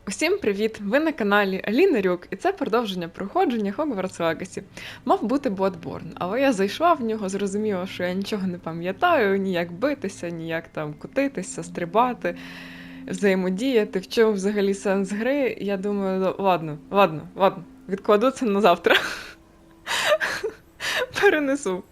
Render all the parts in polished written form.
Усім привіт! Ви на каналі Алінарюк, і це продовження проходження Hogwarts Legacy. Мав бути Bloodborne, але я зайшла в нього, зрозуміла, що я нічого не пам'ятаю, ніяк битися, ніяк там кутитися, стрибати, взаємодіяти, в чому взагалі сенс гри. Я думаю, ладно, відкладу це на завтра. Перенесу.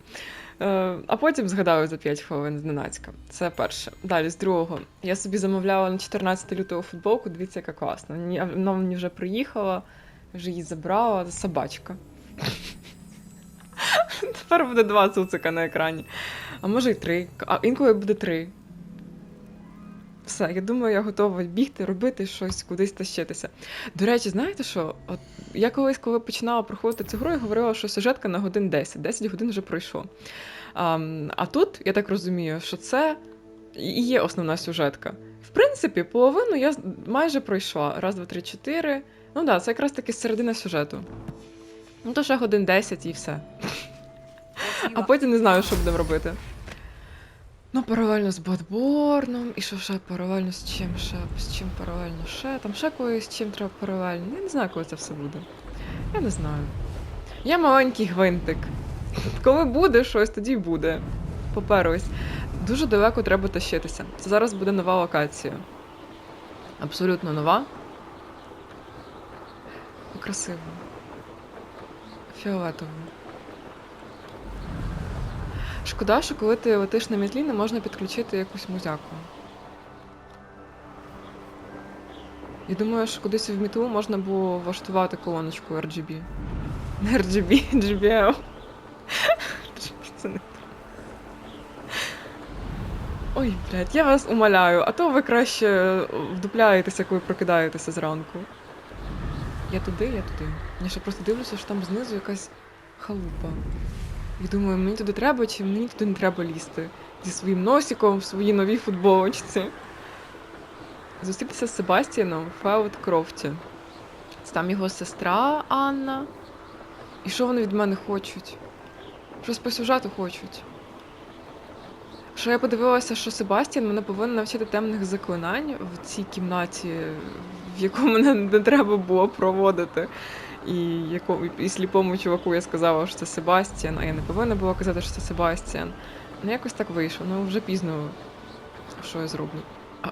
А потім згадаю за 5 хвилин зненацька. Це перше. Далі, з другого. Я собі замовляла на 14 лютого футболку, дивіться, яка класна. Вона мені вже приїхала, вже її забрала. Собачка. Тепер буде 2 цуцика на екрані. А може й 3. А інколи буде 3. Все, я думаю, я готова бігти, робити щось, кудись тащитися. До речі, знаєте що? От я колись, коли починала проходити цю гру, я говорила, що сюжетка на годин 10. 10 годин вже пройшло. А тут, я так розумію, що це і є основна сюжетка. В принципі, половину я майже пройшла. Раз, два, три, 4. Ну так, це якраз таки середина сюжету. Ну то ще годин 10 і все. А потім не знаю, що будемо робити. Ну, паралельно з Bloodborne, і що ще паралельно з чим ще? З чим паралельно ще? Там ще колись з чим треба паралельно. Я не знаю, коли це все буде. Я не знаю. Я маленький гвинтик. Коли буде щось, тоді й буде. Поперлись. Дуже далеко треба тащитися. Це зараз буде нова локація. Абсолютно нова. Красиво. Фіолетово. Шкода, що коли ти летиш на мітлі, не можна підключити якусь музяку. Я думаю, що кудись в мітлу можна було влаштувати колоночку RGB. Не RGB, GBL. Це не так. Ой, блядь, я вас умоляю, а то ви краще вдупляєтеся, коли прокидаєтеся зранку. Я туди. Я ще просто дивлюся, що там знизу якась халупа. І думаю, мені туди треба чи мені туди не треба лізти? Зі своїм носиком в своїй новій футболочці. Зустрітися з Себастьяном в Фелдкрофті. Це там його сестра Анна. І що вони від мене хочуть? Щось по сюжету хочуть. Що я подивилася, що Себастьян мене повинен навчити темних заклинань в цій кімнаті, в яку мене не треба було проводити. І сліпому чуваку я сказала, що це Себастьян, а я не повинна була казати, що це Себастьян. Ну якось так вийшло, ну вже пізно, що я зроблю.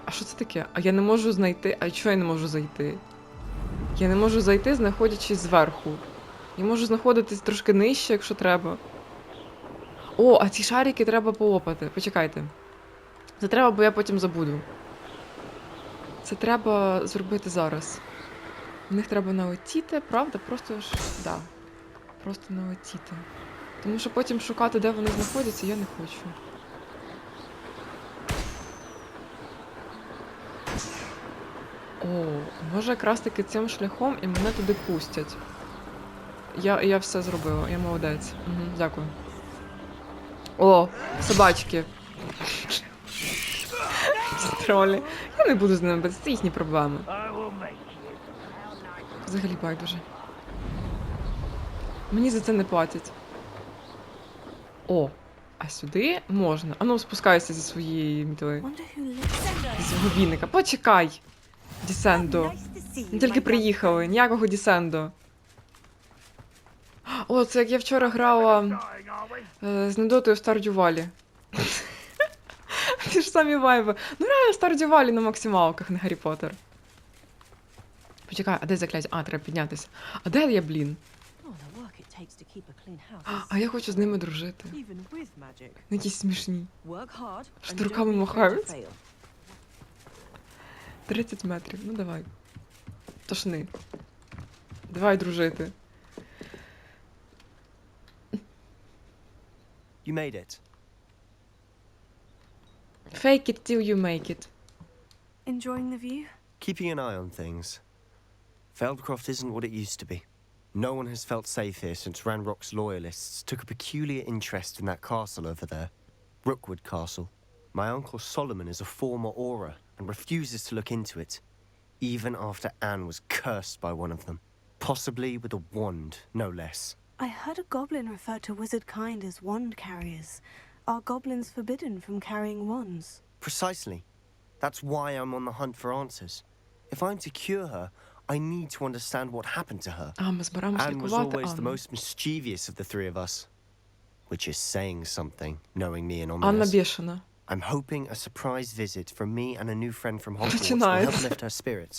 А що це таке? А я не можу знайти, а чого я не можу зайти? Я не можу зайти, знаходячись зверху. Я можу знаходитись трошки нижче, якщо треба. О, а ці шарики треба полопати. Почекайте. Це треба, бо я потім забуду. Це треба зробити зараз. В них треба налетіти, правда? Просто ж... Да. Просто налетіти. Тому що потім шукати, де вони знаходяться, я не хочу. О, може якраз таки цим шляхом і мене туди пустять. Я все зробила, я молодець. Угу, дякую. О, собачки. Тролі. Я не буду з ними битися, це їхні проблеми. Взагалі байдуже. Мені за це не платять. О, а сюди можна. Ану, спускайся зі своєї мітли. Зі свого вінника. Почекай! Дісендо. Ми тільки приїхали, ніякого Дісендо. О, це як я вчора грала з Недотою в Стардю Валі. Ті ж самі вайби. Ну реально Стардю Валі на максималках, не Гаррі Поттер. Почекай, а де закляття? А, треба піднятися. А де я, блін? А я хочу з ними дружити. Якісь смішні. Що руками махають? 30 метрів, ну давай. Тошни. Давай дружити. You made it. Fake it till you make it. Enjoying the view? Keeping an eye on things. Feldcroft isn't what it used to be. No one has felt safe here since Ranrock's loyalists took a peculiar interest in that castle over there. Rookwood Castle. My uncle Solomon is a former Auror and refuses to look into it, even after Anne was cursed by one of them. Possibly with a wand, no less. I heard a goblin refer to wizard kind as wand carriers. Are goblins forbidden from carrying wands? Precisely. That's why I'm on the hunt for answers. If I'm to cure her, I need to understand what happened to her. А, ми збираємось Anne was лікувати always the Анну. most mischievous of the three of us, which is saying something, knowing me and Анна ominous. бешена. I'm hoping a surprise visit from me and a new friend from Hogwarts will Начинается. help lift her spirits.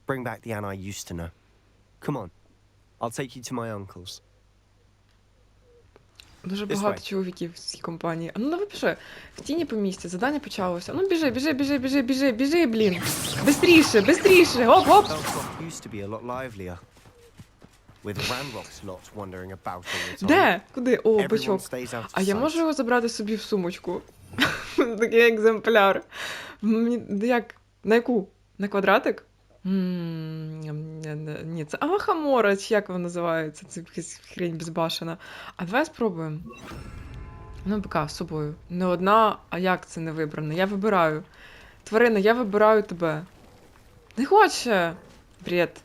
Bring back the Anne I used to know. Come on, I'll take you to my uncle's. Дуже This багато way. чоловіків в цій компанії. А ну давай пішли. В тіні по місті, завдання почалося. Ну біжи, біжи, біжи, біжи, біжи, біжи, блін. Бистріше, бистріше, гоп, гоп. Belfast used to be a lot livelier, with Ranrock's lot wandering about all the time. Де? Куди? О, Everyone бачок. stays out of А я sight. можу його забрати собі в сумочку? Такий екземпляр. Мені як? На яку? На квадратик? Ні, це Авахамора, чи як вона називається? Це якась хрень безбашена. А давай спробуємо. Ну, бика, з собою. Не одна, а як це не вибрано? Я вибираю. Тварина, я вибираю тебе. Не хоче! Бред.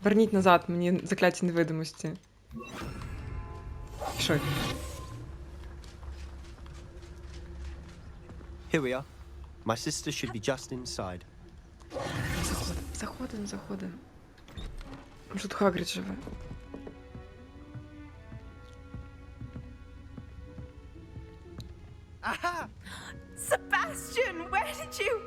Верніть назад мені закляття невидимості. Пішли. Here we are. My sister should be just inside. Заходимо, заходимо. Може, тут Хагрід живе. Aha! Sebastian, where did you...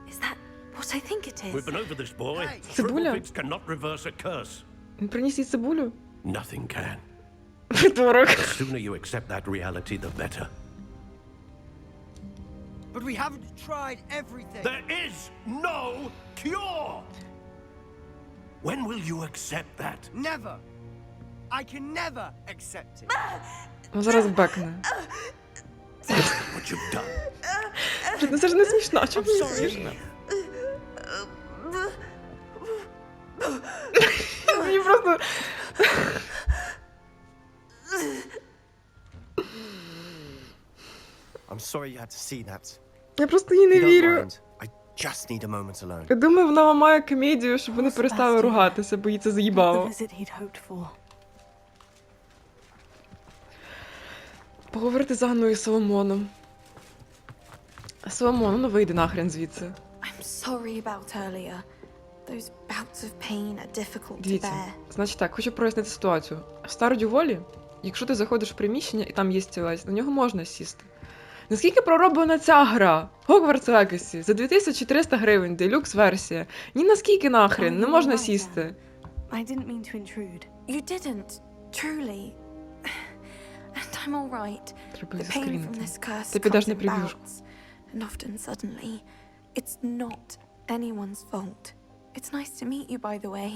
Is that what I think it We've is? been over this, boy. Hey. Цибуля? Triple fix cannot reverse a curse. Він приніс їй цибулю? Nothing can. Придурок. The sooner you accept that reality, the better. But we haven't tried everything. There is no cure! When will you accept that? Never. I can never accept it. Ну, зараз бекне. What you've done. Ну, це ж не смішно. А чому не смішно? Мені просто... I'm sorry you had to see that. Я просто їй If не you don't вірю. mind, I just need a moment alone. Я думаю, вона ламає комедію, щоб вони перестали ругатися, бо їй це Not the заїбало. visit he'd hoped for. Поговорити з Анною і Соломоном. Соломон, ну вийди нахрен звідси. I'm sorry about earlier. Those bouts of pain are difficult to Дивіться, bear. значить так, хочу прояснити ситуацію. В Стародю Волі, якщо ти заходиш в приміщення і там є стілець, на нього можна сісти. Наскільки пророблена ця гра? Hogwarts Legacy за 2300 гривень, делюкс-версія. Ні наскільки нахрен, не можна сісти. I didn't mean to intrude. You didn't, truly. And I'm all right. Треба The їх pain from заскрінити. this curse Ти підеш comes на in прев'юшку. bouts, and often suddenly. It's not anyone's fault. It's nice to meet you, by the way.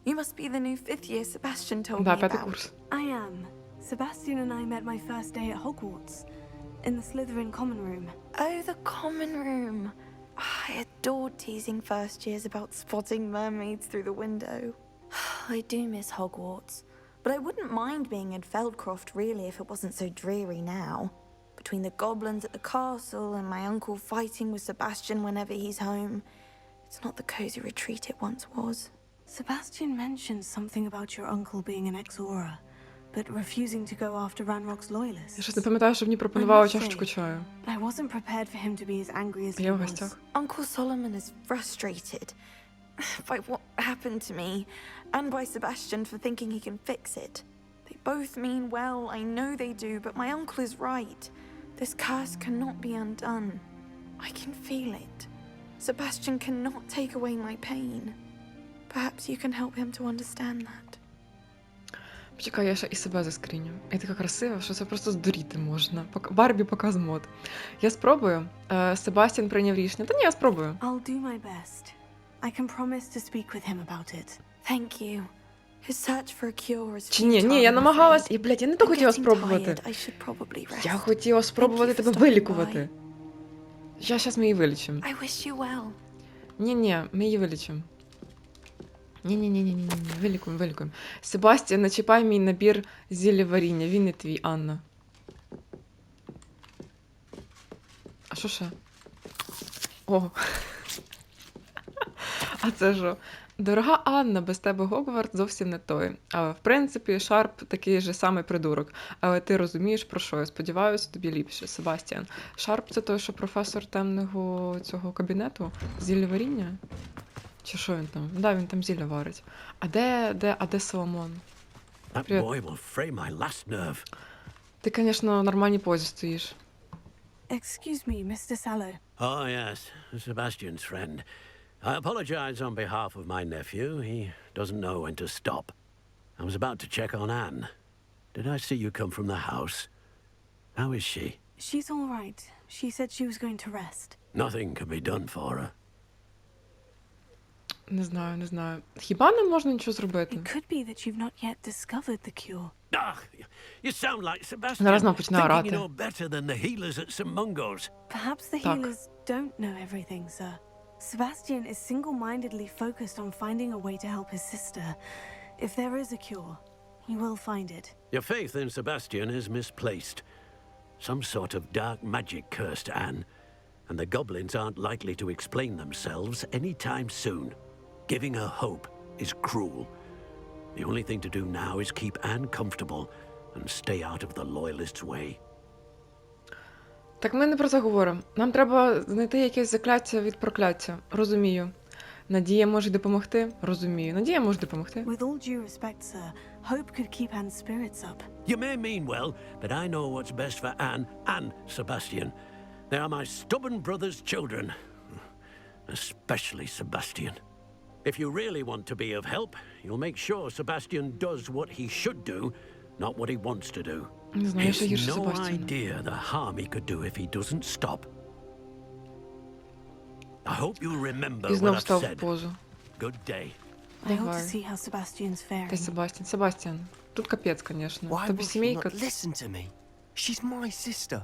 You must be the new 5th year Sebastian told Да, me п'ятий about. курс. I am. Sebastian and I met my first day at Hogwarts. In the Slytherin common room. Oh, the common room. I adored teasing first years about spotting mermaids through the window. I do miss Hogwarts, but I wouldn't mind being in Feldcroft really if it wasn't so dreary now. Between the goblins at the castle and my uncle fighting with Sebastian whenever he's home, it's not the cozy retreat it once was. Sebastian mentioned something about your uncle being an ex-Aura, but refusing to go after Ranrock's Я loyalists. щось не пам'ятаю, що мені пропонували чашечку чаю. I wasn't prepared for him to be as angry as Я he в was. гостях. Uncle Solomon is frustrated by what happened to me and by Sebastian for thinking he can fix it. They both mean well, I know they do, but my uncle is right. This curse cannot be undone. I can feel it. Sebastian cannot take away my pain. Perhaps you can help him to understand that. Почекай, я ще і себе заскріню. Я така красива, що це просто здуріти можна. Барбі показ мод. Я спробую. Себастьян прийняв рішення. Та ні, я спробую. I'll do my best. I can promise to speak with him about it. Thank you. His search for a cure is Чи ні, futile, я I'm намагалась. afraid. І, блядь, я не то I'm хотіла getting спробувати. tired. I should probably rest. Я хотіла спробувати Thank you for тебе stopping вилікувати. Щас ми її вилічимо. I wish you well. Ні, ми її вилічимо. Ні, вилікуємо. Себастьян, не чіпай мій набір зілля варіння, він не твій, Анна. А що ще? О. А це що? Дорога Анна, без тебе Гогвартс зовсім не той. А в принципі, Шарп такий же самий придурок. Але ти розумієш, про що я. Сподіваюся, тобі ліпше. Себастьян. Шарп це той, що професор темного цього кабінету? Зілля варіння? Чи що він там? Да, він там зілля варить. А де Соломон? That Привет. boy will fray my last nerve. Ти, звісно, в нормальній позі стоїш. Excuse me, Mr. Sallow. Oh, yes, Sebastian's friend. I apologize on behalf of my nephew. He doesn't know when to stop. I was about to check on Anne. Did I see you come from the house? How is she? She's all right. She said she was going to rest. Nothing can be done for her. Не знаю. Хіба не можна нічого зробити? It could be that you've not yet discovered the cure. Ah, you sound like Sebastian. Зараз нам почне Thinking you орати. know better than the healers at St. Mungo's. Perhaps the Tak. healers don't know everything, sir. Sebastian is single-mindedly focused on finding a way to help his sister. If there is a cure, he will find it. Your faith in Sebastian is misplaced. Some sort of dark magic cursed Anne, and the goblins aren't likely to explain themselves anytime soon. Giving her hope is cruel. The only thing to do now is keep Anne comfortable and stay out of the Loyalists' way. Так ми не про це говоримо. Нам треба знайти якесь закляття від прокляття. Розумію. Надія може допомогти? Розумію. Надія може допомогти. With all due respect, sir, hope could keep Anne's spirits up. You may mean well, but I know what's best for Anne and Sebastian. They are my stubborn brother's children. Especially Sebastian. If you really want to be of help, you'll make sure Sebastian does what he should do, not what he wants to do. Не знаю, я ще It's гірше no Себастьяна. idea the harm he could do if he doesn't stop. I hope you'll remember І what знов I've став в said. позу. Good day. I hope to Давай. see how Sebastian's Та faring. Себастьян. Тут капець, звісно. Why Тобі will she сімейка. not listen to me? She's my sister.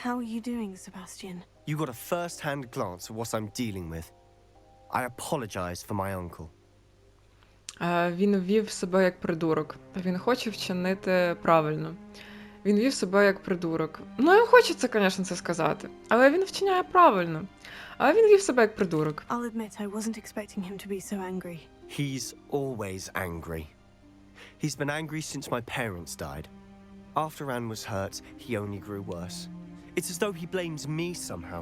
How are you doing, Sebastian? You got a first-hand glance at what I'm dealing with. I apologize for my uncle. Він вів себе як придурок. Він хоче вчинити правильно. Він вів себе як придурок. Ну, їм хочеться, звісно, це сказати. Але він вчиняє правильно. Але він вів себе як придурок. I'll admit I wasn't expecting him to be so angry. He's always angry. He's been angry since my parents died. After Anne was hurt, he only grew worse. It's as though he blames me somehow,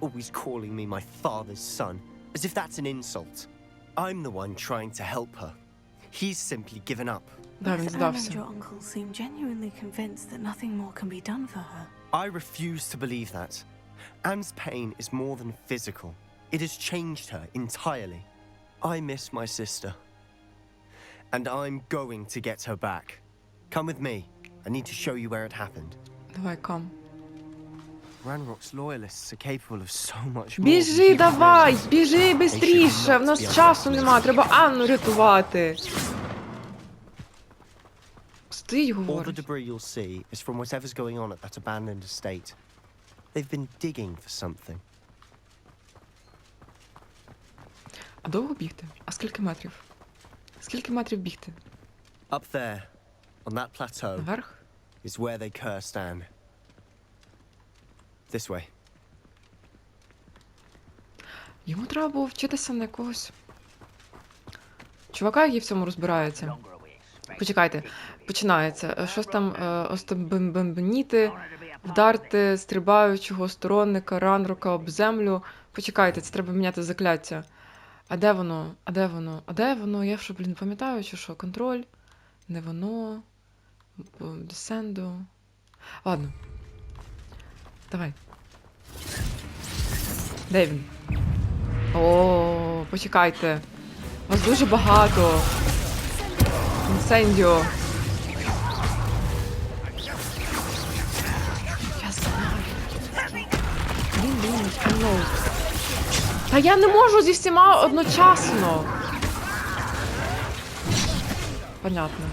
always calling me my father's son, as if that's an insult. I'm the one trying to help her. He's simply given up. Да, він Both Anne and здався. your uncle seem genuinely convinced that nothing more can be done for her. I refuse to believe that. Anne's pain is more than physical. It has changed her entirely. I miss my sister. And I'm going to get her back. Come with me. I need to show you where it happened. Давай, кам. Ranrock's loyalists are capable of so much more. Біжи, давай! Біжи бистріше! В нас часу нема, треба Анну рятувати. Стій, All the говорить. debris you'll see is from whatever's going on at that abandoned estate. They've been digging for something. А довго бігти? А скільки метрів? Скільки метрів бігти? Up there, on that plateau, Наверх? is where they cursed Anne. This way. Йому треба було вчитися на якогось чувака, який в цьому розбирається. Почекайте, починається. Щось там остабембеніти, вдарти стрибаючого сторонника Ранрока об землю. Почекайте, це треба міняти закляття. А де воно? А де воно? А де воно? Я що, блін, пам'ятаю, чи що? Контроль? Не воно. Десендо. Ладно. Давай. Де він? О, почекайте. Вас дуже багато. Інсендіо. Я знаю. Блін, ну. Та я не можу зі всіма одночасно. Понятно.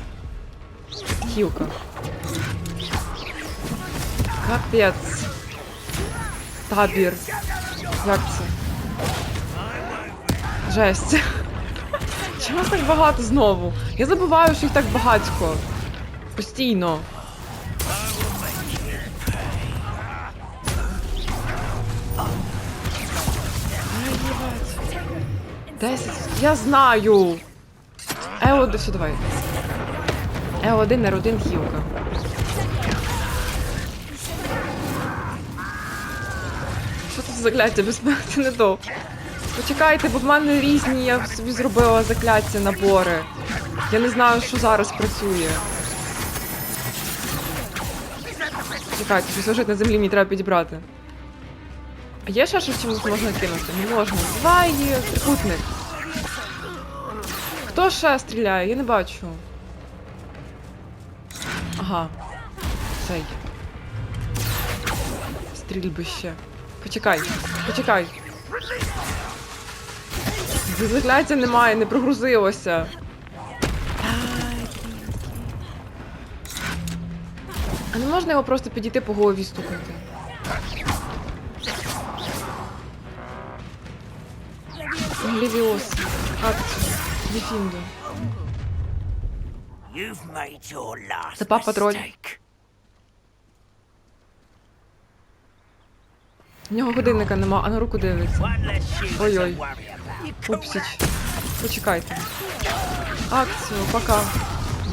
Хілка. Капець. Табір. Як це? Жесть. Чому вас так багато знову? Я забуваю, що їх так багатько. Постійно. Ай, їбать. 10. Я знаю! Е1, все, давай. Е1, Р1, хілка. Що це за закляття? Безпеки не то. Почекайте, бо в мене різні, я собі зробила закляття, набори. Я не знаю, що зараз працює. Чекайте, щось лежить на землі, мені треба підібрати. А є ще щось, чимось можна кинути? Не можна. Давай, трикутник. Хто ще стріляє? Я не бачу. Ага. Цей. Стрільбище. Почекай, почекай. Закляття немає, не прогрузилося. А не можна його просто підійти по голові стукнути? Левіос. Акцію. Дефінду. Це папа троль. В нього годинника нема, а на руку дивиться. Ой-ой. Упсіч. Почекайте. Акцію, пока.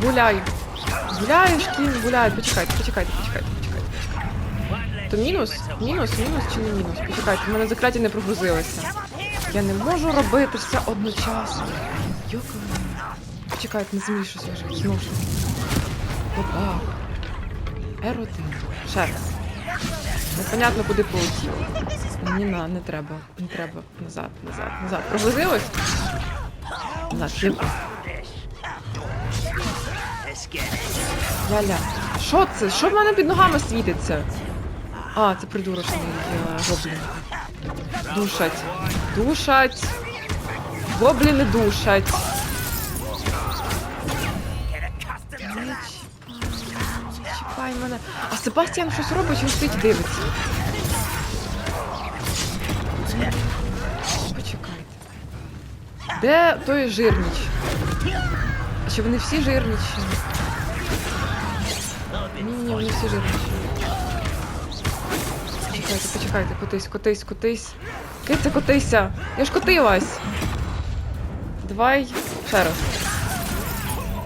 Гуляй. Гуляєш, кінь, гуляй. Почекайте. То мінус? Мінус чи не мінус? Почекайте, в мене закляття не прогрузилося. Я не можу робити все одночасно. Йокали. Почекайте, на землі щось лежить. Знову ж. Опа. Р1. Ще раз. Непонятно, куди полетіло. Ні, не треба. Не треба. Назад. Прогрузилось? Назад, ліпо. Ля-ля. Що це? Що в мене під ногами світиться? А, це придурочний гоблін. Душать. Гобліни душать. Чіпай мене. А Себастьян щось робить, він стоїть і дивиться. Почекайте. Де той жирніч? А чи вони всі жирнічі? Ні, вони всі жирнічі. Почекайте, котись. Киця, котися! Я ж котилась! Давай ще раз.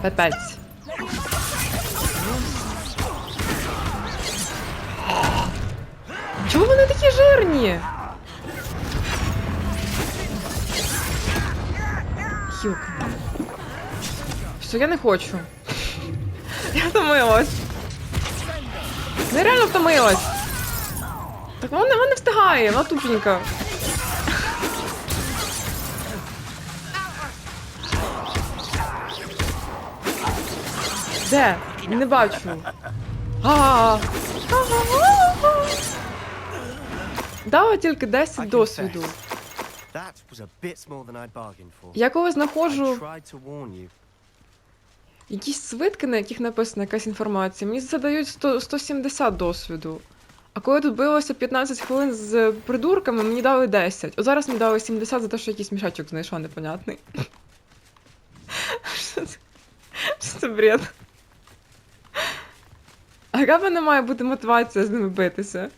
Пепець. Чому вони такі жирні? Хілка. Все, я не хочу. Я втомилась. Нереально втомилась. Так вона не встигає, вона тупенька. Де? Не бачу. Дала тільки 10 досвіду. Я коли знаходжу якісь свитки, на яких написана якась інформація, мені задають 170 досвіду. А коли тут билося 15 хвилин з придурками, мені дали 10. От зараз мені дали 70 за те, що якийсь мішечок знайшла непонятний. Що це бред? А яка в мене має бути мотивація з ними битися?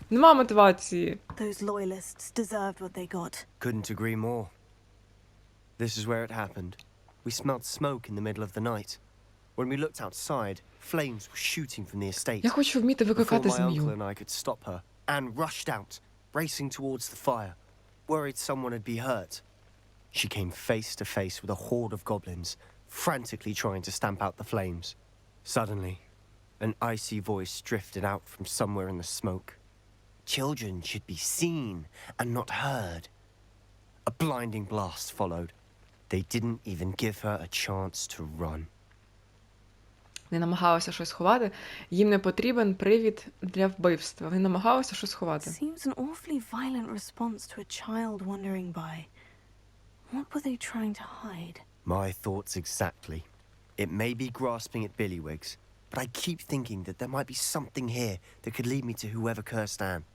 Нема мотивації. Those loyalists deserved what they got. Couldn't agree more. This is where it happened. We smelled smoke in the middle of the night. When we looked outside, flames were shooting from the estate. Я хочу вміти викликати Before my uncle змію. and I could stop her, Anne rushed out, racing towards the fire, worried someone would be hurt. She came face to face with a horde of goblins, frantically trying to stamp out the flames. Suddenly, an icy voice drifted out from somewhere in the smoke. Children should be seen and not heard. A blinding blast followed. They didn't even give her a chance to run. Вони намагалися щось ховати. Їм не потрібен привід для вбивства. Вони намагалися щось ховати. Seems an awfully violent response to a child wandering by. What were they trying to hide? My thoughts exactly. It may be grasping at Billywigs, but I keep thinking that there might be something here that could lead me to whoever cursed Anne.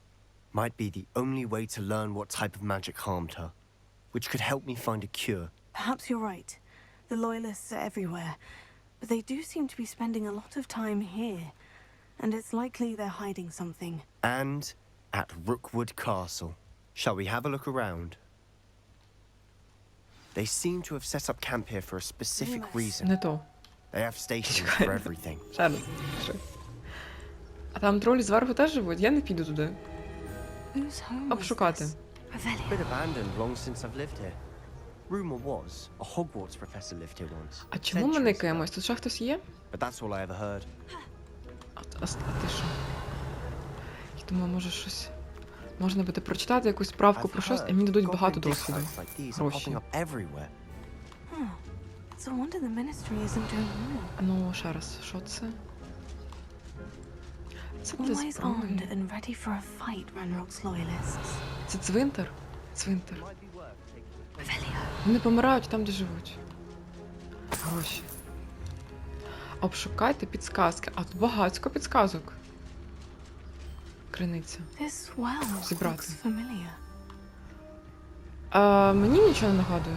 Might be the only way to learn what type of magic harmed her, which could help me find a cure. Perhaps you're right. The loyalists are everywhere. But they do seem to be spending a lot of time here. And it's likely they're hiding something. And at Rookwood Castle. Shall we have a look around? They seem to have set up camp here for a specific reason. Не то. They have stations for everything. Ще раз. Пиши. А там тролі зверху теж живуть? Я не піду туди. Whose home was Обшукати. this? Revelio. Been abandoned long since I've lived here. Rumor was a Hogwarts professor lived here once. А чому ми centuries не ago. каємось? Тут ще хтось є? But that's all I ever heard. А ти що? Я думаю, може щось... Можна буде прочитати якусь справку I've про щось, heard і мені дадуть goblin багато dig досвіду. sites like these are Гроші. popping up everywhere. Huh. It's a wonder the ministry isn't doing more. Ну, ще раз, що це? Це для Always зброї. armed and ready for a fight, Ranrock's loyalists. Це цвинтар? Цвинтар. Revelio. Вони помирають там, де живуть. Гроші. Обшукайте підсказки. А тут багатько підсказок. Криниця. This well Зібрати. looks familiar. Мені нічого не нагадує.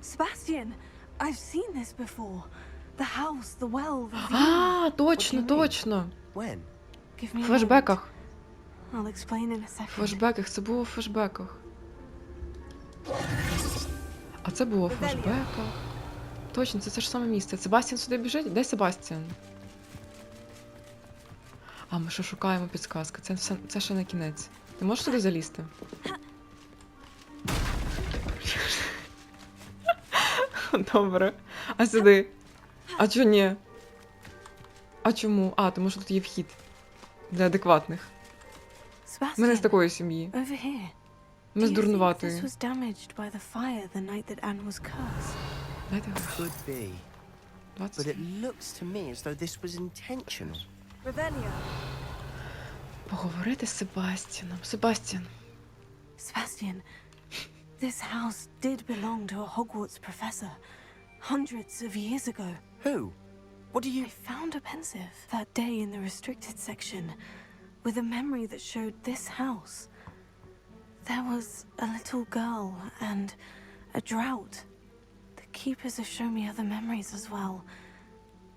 Sebastian, I've seen this before. The house, the well, the view. А, точно, What do you mean? точно. When? Give В me a moment. флешбеках. I'll explain in a В second. флешбеках. Це було в флешбеках. А це було в флешбеках. Точно, це ж саме місце. Себастьян сюди біжить? Де Себастьян? А, ми що шукаємо підсказки. Це ще не кінець. Ти можеш сюди залізти? Добре. А сюди? А чого ні? А чому? А, тому що тут є вхід. Для адекватних. Ми не з Sebastian, такої сім'ї. over here. Ми з Do you think дурнуватої. this was damaged by the fire the night that Anne was cursed? Дайте гроші. Could be. But 20. it looks to me as though this was intentional. Revelio. Поговорити з Себастьяном. Себастьян. Sebastian, this house did belong to a Hogwarts professor hundreds of years ago. Who? What do you... I found a pensive that day in the restricted section with a memory that showed this house. There was a little girl and a drought. The keepers have shown me other memories as well.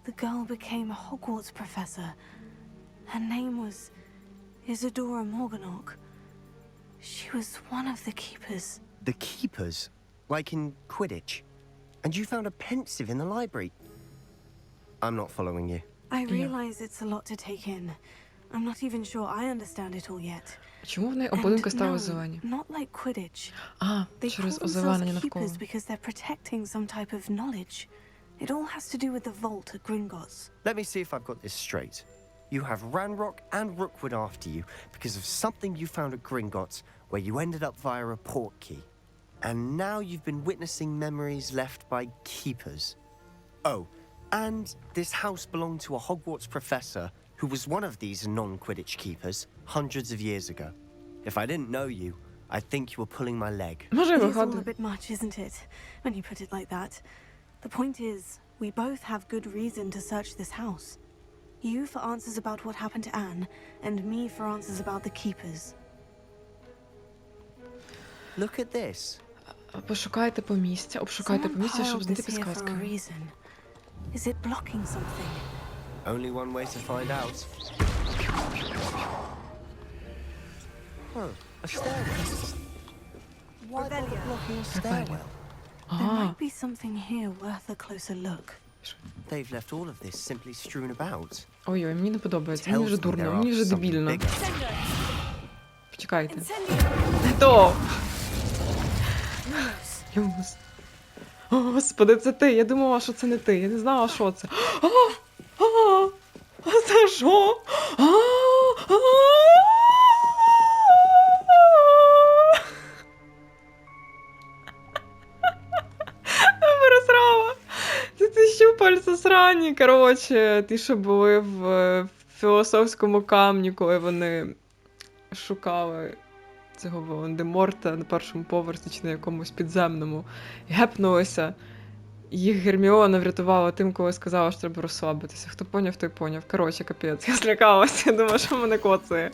The girl became a Hogwarts professor. Her name was Isadora Morganach. She was one of the keepers. The keepers? Like in Quidditch? And you found a pensive in the library? I'm not following you. I realize it's a lot to take in. I'm not even sure I understand it all yet. Чому в неї And оболинки no, стали зелені? not like Quidditch. А, They call через themselves озеленення навколо. keepers because they're protecting some type of knowledge. It all has to do with the vault at Gringotts. Let me see if I've got this straight. You have Ranrock and Rookwood after you because of something you found at Gringotts where you ended up via a portkey. And now you've been witnessing memories left by keepers. Oh, and this house belonged to a Hogwarts professor who was one of these non-Quidditch keepers hundreds of years ago. If I didn't know you, I'd think you were pulling my leg. Може, It is all a вигадую. bit much, isn't it? When you put it like that. The point is, we both have good reason to search this house. You for answers about what happened to Anne, and me for answers about the keepers. Look at this. Пошукайте по місця, обшукайте по Someone місця, щоб piled знайти this here for a підсказки. reason. Is it blocking something? Only one way to find out. Oh, a stairwell. Why bother Revelio. blocking a stairwell? There А, might be something here worth a closer look. They've left all of this simply strewn about. ой-ой, мені не подобається. Мені Tells вже me дурно, they're мені вже after something дебільно. bigger. Почекайте. Не то! Юмус. О, Господи, це ти. Я думала, що це не ти. Я не знала, що це. А це що? Пересрала. Це ті щупальця срані, коротше. Ті, що були в філософському камні, коли вони шукали цього Волан-де-Морта на першому поверсі чи на якомусь підземному. І гепнулися. Їх Герміона врятувала тим, коли сказала, що треба розслабитися. Хто поняв, той поняв. Коротше, капець. Я злякалася, я думаю, що мене коцає.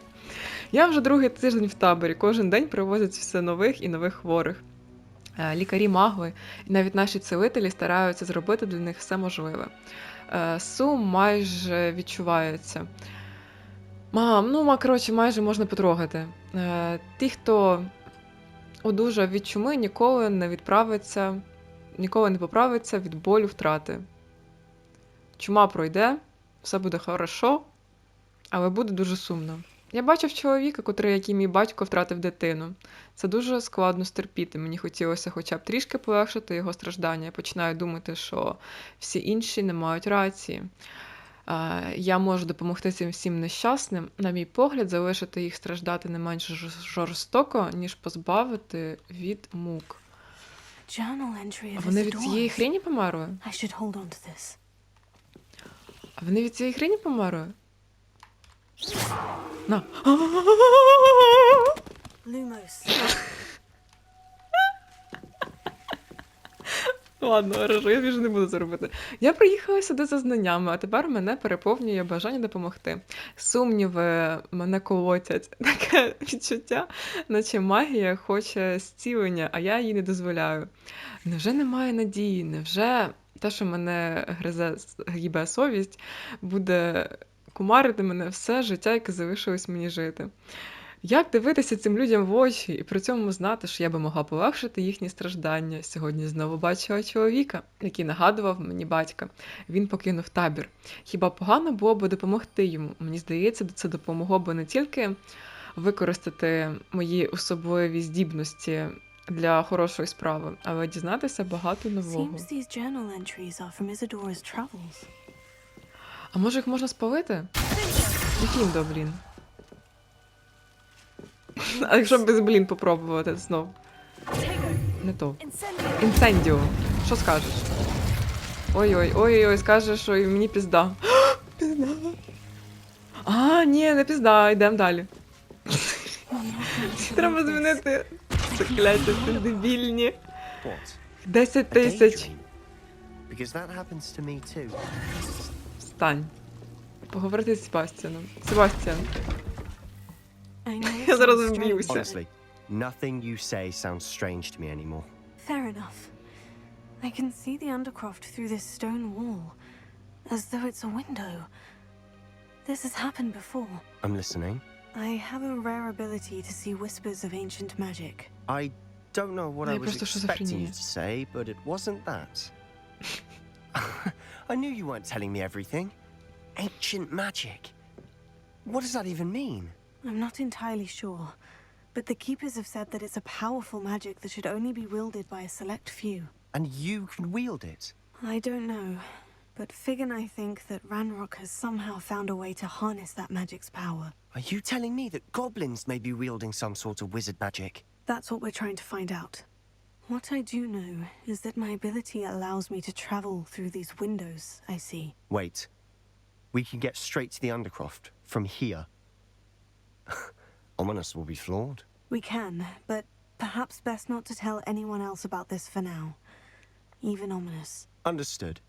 Я вже другий тиждень в таборі. Кожен день привозять все нових і нових хворих. Лікарі-магли і навіть наші цілителі стараються зробити для них все можливе. Сум майже відчувається. Коротше, майже можна потрогати. Ті, хто одужав від чуми, ніколи не поправиться від болю втрати. Чума пройде, все буде хорошо, але буде дуже сумно. Я бачив чоловіка, котрий, як і мій батько, втратив дитину. Це дуже складно стерпіти. Мені хотілося хоча б трішки полегшити його страждання. Я починаю думати, що всі інші не мають рації. Я можу допомогти цим всім нещасним. На мій погляд, залишити їх страждати не менш жорстоко, ніж позбавити від мук. А вони від цієї хрені померли? А вони від цієї хрені померли? На. Ладно, режу, я більше не буду це робити. Я приїхала сюди за знаннями, а тепер мене переповнює бажання допомогти. Сумніви мене колотять. Таке відчуття, наче магія хоче зцілення, а я їй не дозволяю. Невже немає надії? Невже те, що мене грібе совість, буде кумарити мене все життя, яке залишилось мені жити? Як дивитися цим людям в очі і при цьому знати, що я би могла полегшити їхні страждання? Сьогодні знову бачила чоловіка, який нагадував мені батька. Він покинув табір. Хіба погано було б допомогти йому? Мені здається, це допомогло б не тільки використати мої особливі здібності для хорошої справи, але дізнатися багато нового. А може їх можна спалити? Яким блін? А якщо без блін попробувати знов? Не то. Інцендіо. Що скажеш? Ой-ой, скажеш, що і мені пізда. Пізда. А, ні, не пізда, йдемо далі. Треба змінити. Закляття, це дебільні. 10 тисяч. Встань. Поговорити з Себастьяном. Себастьян. Я зараз вб'юся. Honestly, nothing you say sounds strange to me anymore. Fair enough. I can see the undercroft through this stone wall, as though it's a window. This has happened before. I'm listening. I have a rare ability to see whispers of ancient magic. I don't know what I was expecting you to say, but it wasn't that. I knew you weren't telling me everything. Ancient magic. What does that even mean? I'm not entirely sure, but the keepers have said that it's a powerful magic that should only be wielded by a select few. And you can wield it? I don't know, but Fig and I think that Ranrock has somehow found a way to harness that magic's power. Are you telling me that goblins may be wielding some sort of wizard magic? That's what we're trying to find out. What I do know is that my ability allows me to travel through these windows I see. Wait. We can get straight to the Undercroft from here. Ominous will be flawed. We can, but perhaps best not to tell anyone else about this for now. Even Ominous. Understood.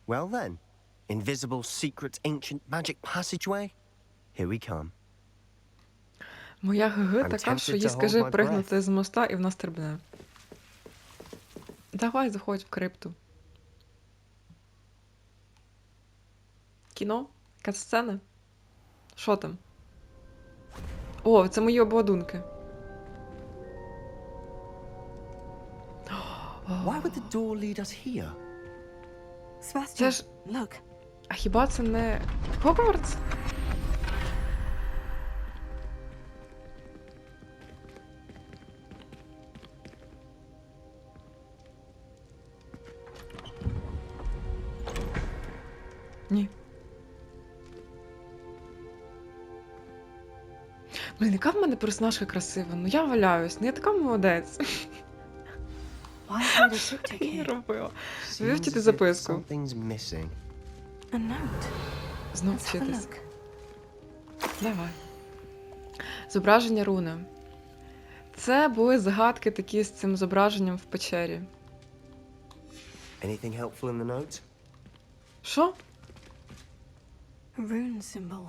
Well then, invisible, secret, ancient magic passageway? Here we come. Моя ГГ така, що їй скажи пригнути з моста і вона стрибне. Давай, заходь в крипту. Кіно? Катсцена? Що там? О, це мої обладунки. Why would the door lead us here? Sebastian, Це ж... look. А хіба це не Hogwarts? Ні. Блін, яка в мене персонажка красива. Ну я валяюсь, ну я така молодець. Why hide a cryptic Не here? робила. Seems Вивчити as if записку. something's missing. A note. Знов Let's have a вчитись. look. Давай. Зображення руни. Це були загадки такі з цим зображенням в печері. Anything helpful in the note? Що? A rune symbol.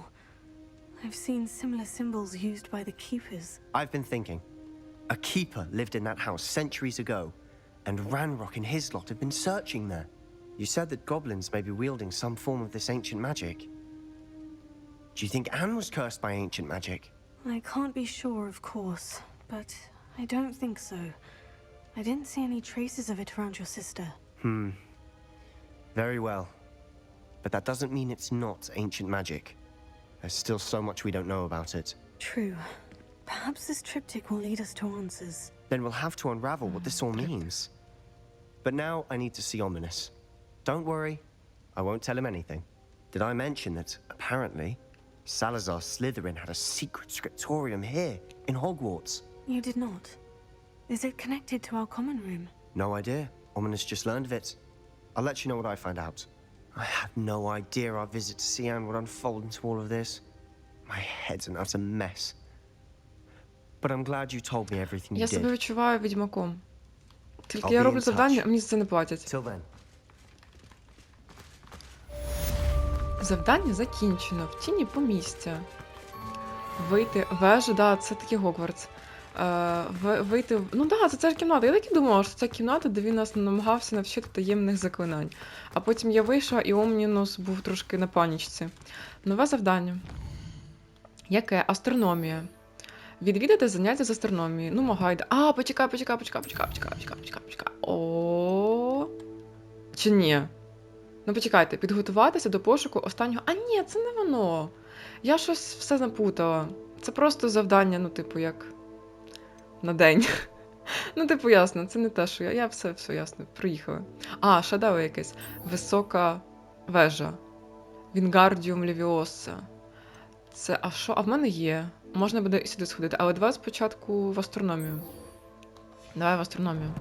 I've seen similar symbols used by the keepers. I've been thinking. A keeper lived in that house centuries ago, and Ranrock and his lot have been searching there. You said that goblins may be wielding some form of this ancient magic. Do you think Anne was cursed by ancient magic? I can't be sure, of course, but I don't think so. I didn't see any traces of it around your sister. Very well. But that doesn't mean it's not ancient magic. There's still so much we don't know about it. True. Perhaps this triptych will lead us to answers. Then we'll have to unravel what this all means. But now I need to see Ominous. Don't worry, I won't tell him anything. Did I mention that, apparently, Salazar Slytherin had a secret scriptorium here, in Hogwarts? You did not. Is it connected to our common room? No idea. Ominous just learned of it. I'll let you know what I find out. I had no idea our visit to Sian would unfold into all of this. My head's an utter mess. But I'm glad you told me everything you Я себе did. відчуваю відьмаком. Тільки I'll я be роблю in завдання, touch. а мені за це не платять. Till then. Завдання закінчено. В тіні помістя. Вийти. Вежа, да, це такий Гогвартс. Вийти. Ну да, це ж кімната. Я так і думала, що це кімната, де він нас намагався навчити таємних заклинань. А потім я вийшла, і Омнінус був трошки на панічці. Нове завдання. Яке? Астрономія. Відвідати заняття з астрономії. Ну, магайда. А, почекай. О. Чи ні? Ну, почекайте, підготуватися до пошуку останнього. А ні, це не воно. Я щось все напутала. Це просто завдання, ну, типу, як на день. Ну, типу, ясно, це не те, що я все ясно, проїхала. А, шедевр якийсь. Висока вежа. Вінгардіум Левіоса. Це, а що? А в мене є. Можна буде і сюди сходити, але давай спочатку в астрономію. Давай в астрономію.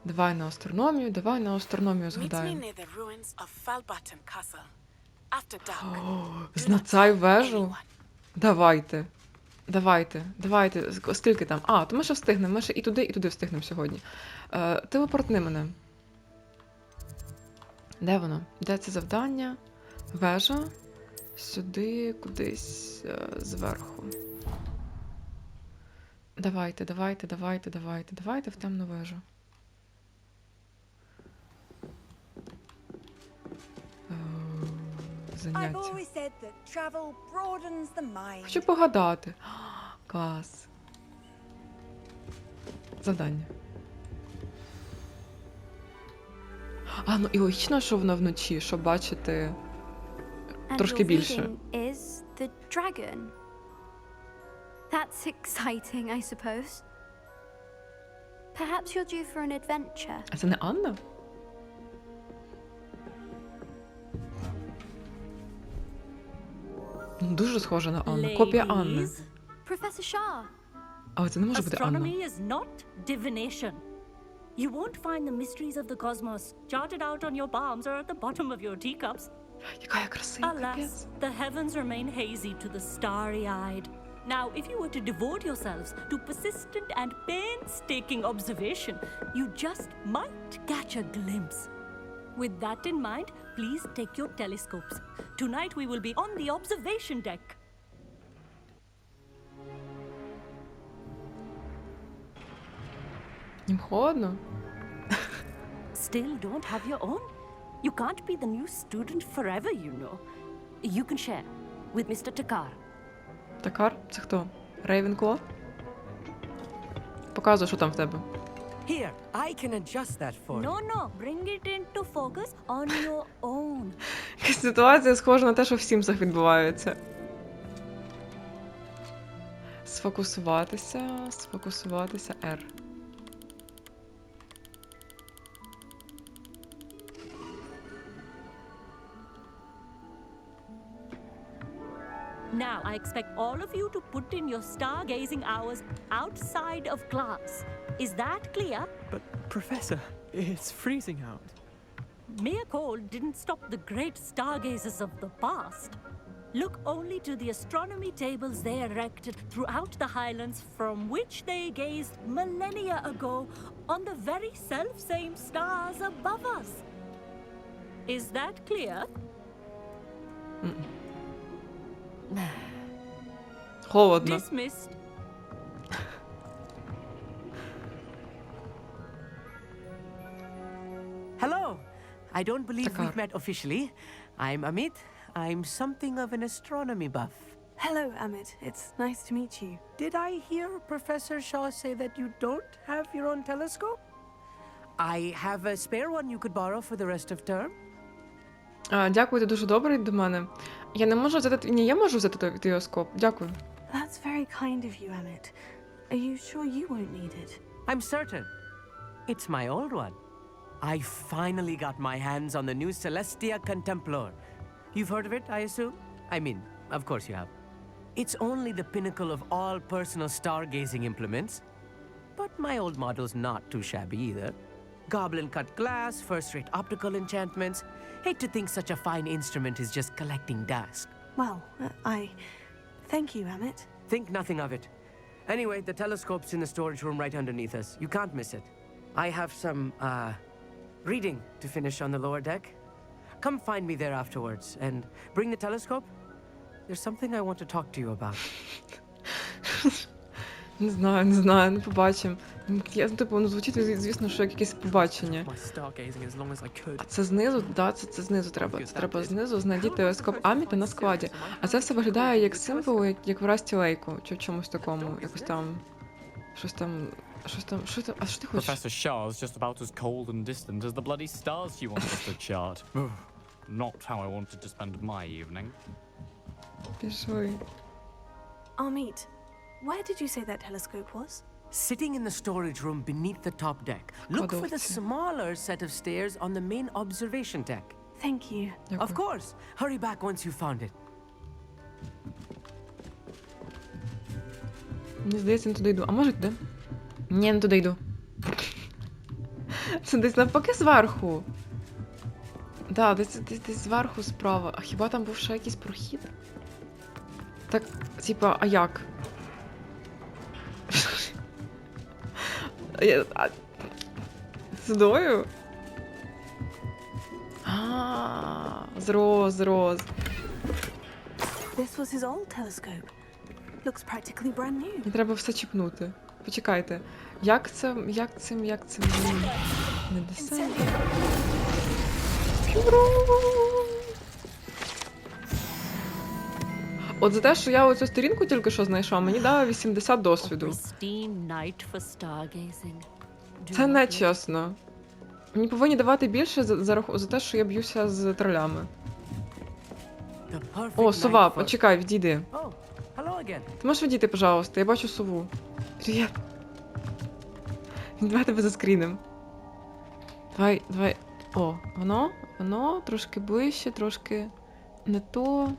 Давай на астрономію згадаємо. Знацай вежу? Давайте. Скільки там? А, то ми ще встигнемо. Ми ще і туди встигнемо сьогодні. Телепортни мене. Де воно? Де це завдання? Вежа. Сюди, кудись зверху. Давайте в темну вежу. Заняття. Хочу погадати. Клас. Завдання. А, ну і логічно, що воно вночі, щоб бачити трошки більше. Is the dragon. That's exciting, I suppose. Perhaps you're due for an adventure. А це не Анна? Дуже схожа на Анну. Копія Анни. Professor Shah. Але це не може бути Анна. Astronomy is not divination. You won't find the mysteries of the cosmos charted out on your palms or at the bottom of your teacups. Яка я красива, Alas, капець. the heavens remain hazy to the starry-eyed. Now, if you were to devote yourselves to persistent and painstaking observation, you just might catch a glimpse. With that in mind, please take your telescopes. Tonight we will be on the observation deck. Їм холодно? Still don't have your own? You can't be the new student forever, you know. You can share with Mr. Takar. Такар? Це хто? Рейвенкло? Показуй, що там в тебе. Here, I can adjust that for you. No, bring it into focus on your own. Якась ситуація схожа на те, що в Сімсах відбувається. Сфокусуватися, R. Now, I expect all of you to put in your stargazing hours outside of class. Is that clear? But, Professor, it's freezing out. Mere cold didn't stop the great stargazers of the past. Look only to the astronomy tables they erected throughout the Highlands from which they gazed millennia ago on the very self-same stars above us. Is that clear? Холодно. Dismissed. Hello. I don't believe Takar. we've met officially. I'm Amit. I'm something of an astronomy buff. Hello, Amit. It's nice to meet you. Did I hear Professor Shaw say that you don't have your own telescope? I have a spare one you could borrow for the rest of term. Дякую, ти дуже добрий до мене. Я не можу взяти... Ні, я можу взяти телескоп. Дякую. That's very kind of you, Amit. Are you sure you won't need it? I'm certain. It's my old one. I finally got my hands on the new Celestia Contemplar. You've heard of it, I assume? I mean, of course you have. It's only the pinnacle of all personal stargazing implements. But my old model's not too shabby either. Goblin-cut glass, first-rate optical enchantments. Hate to think such a fine instrument is just collecting dust. Well, thank you, Amit. Think nothing of it. Anyway, the telescope's in the storage room right underneath us. You can't miss it. I have some, reading to finish on the lower deck. Come find me there afterwards, and bring the telescope. There's something I want to talk to you about. Не знаю, не побачимо. Я, типу, ну, звучить, звісно, що як якесь побачення. А це знизу? Да, це знизу треба. Це треба знизу знайти телескоп Аміта на складі. А це все виглядає як символ, як в Расті Лейку, чи в чомусь такому, якось там... Щось там... А що ти хочеш? Professor Shah's just about as cold and distant as the bloody stars she wants us to chart. Not how I wanted to spend my evening. Пішли. Amit, where did you say that telescope was? Sitting in the storage room beneath the top deck. Look for the Кладовці. smaller set of stairs on the main observation deck. Thank you. Of course. Hurry back once you found it. Мені здається, не туди йду. А може туди? Ні, не туди йду. Це десь навпаки зверху. Да, десь зверху справа. А хіба там був ще якийсь прохід? Так, типа, а як? Сюдою? Зроз. This was his old telescope. Looks practically brand new. Мені треба все чіпнути. Почекайте. Як цим? Не десен. От за те, що я оцю сторінку тільки що знайшла, мені дали 80 досвіду. Це не чесно. Мені повинні давати більше за те, що я б'юся з тролями. О, сова, почекай, відійди. Oh, hello again. Ти можеш відійти, пожалуйста, я бачу сову. Привіт. Давай тебе заскрінем. Давай. О, воно трошки ближче, трошки не то.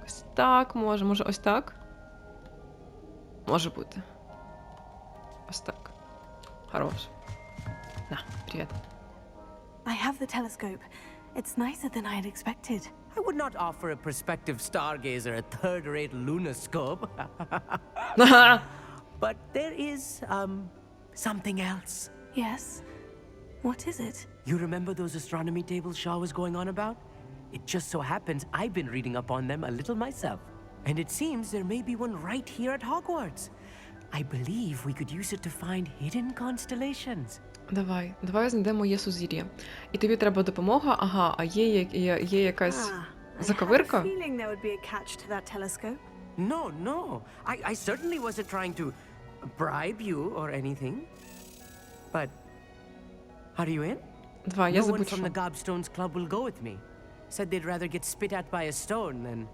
Ось так, може ось так? Може бути. Ось так. Хорош. На, привіт. I have the telescope. It's nicer than I had expected. I would not offer a prospective stargazer a third-rate lunoscope. But there is, something else. Yes? What is it? You remember those astronomy tables Shaw was going on about? It just so happens I've been reading up on them a little myself. And it seems there may be one right here at Hogwarts. I believe we could use it to find hidden constellations. Давай знайдемо є сузір'я. І тобі треба допомога? Ага, а є якась заковирка? I had a feeling there would be a catch to that telescope. No. I certainly wasn't trying to bribe you or anything. But are you in? Давай, я No one забув, from що. the Gobstones Club will go with me. Said they'd rather get spit at by a stone than...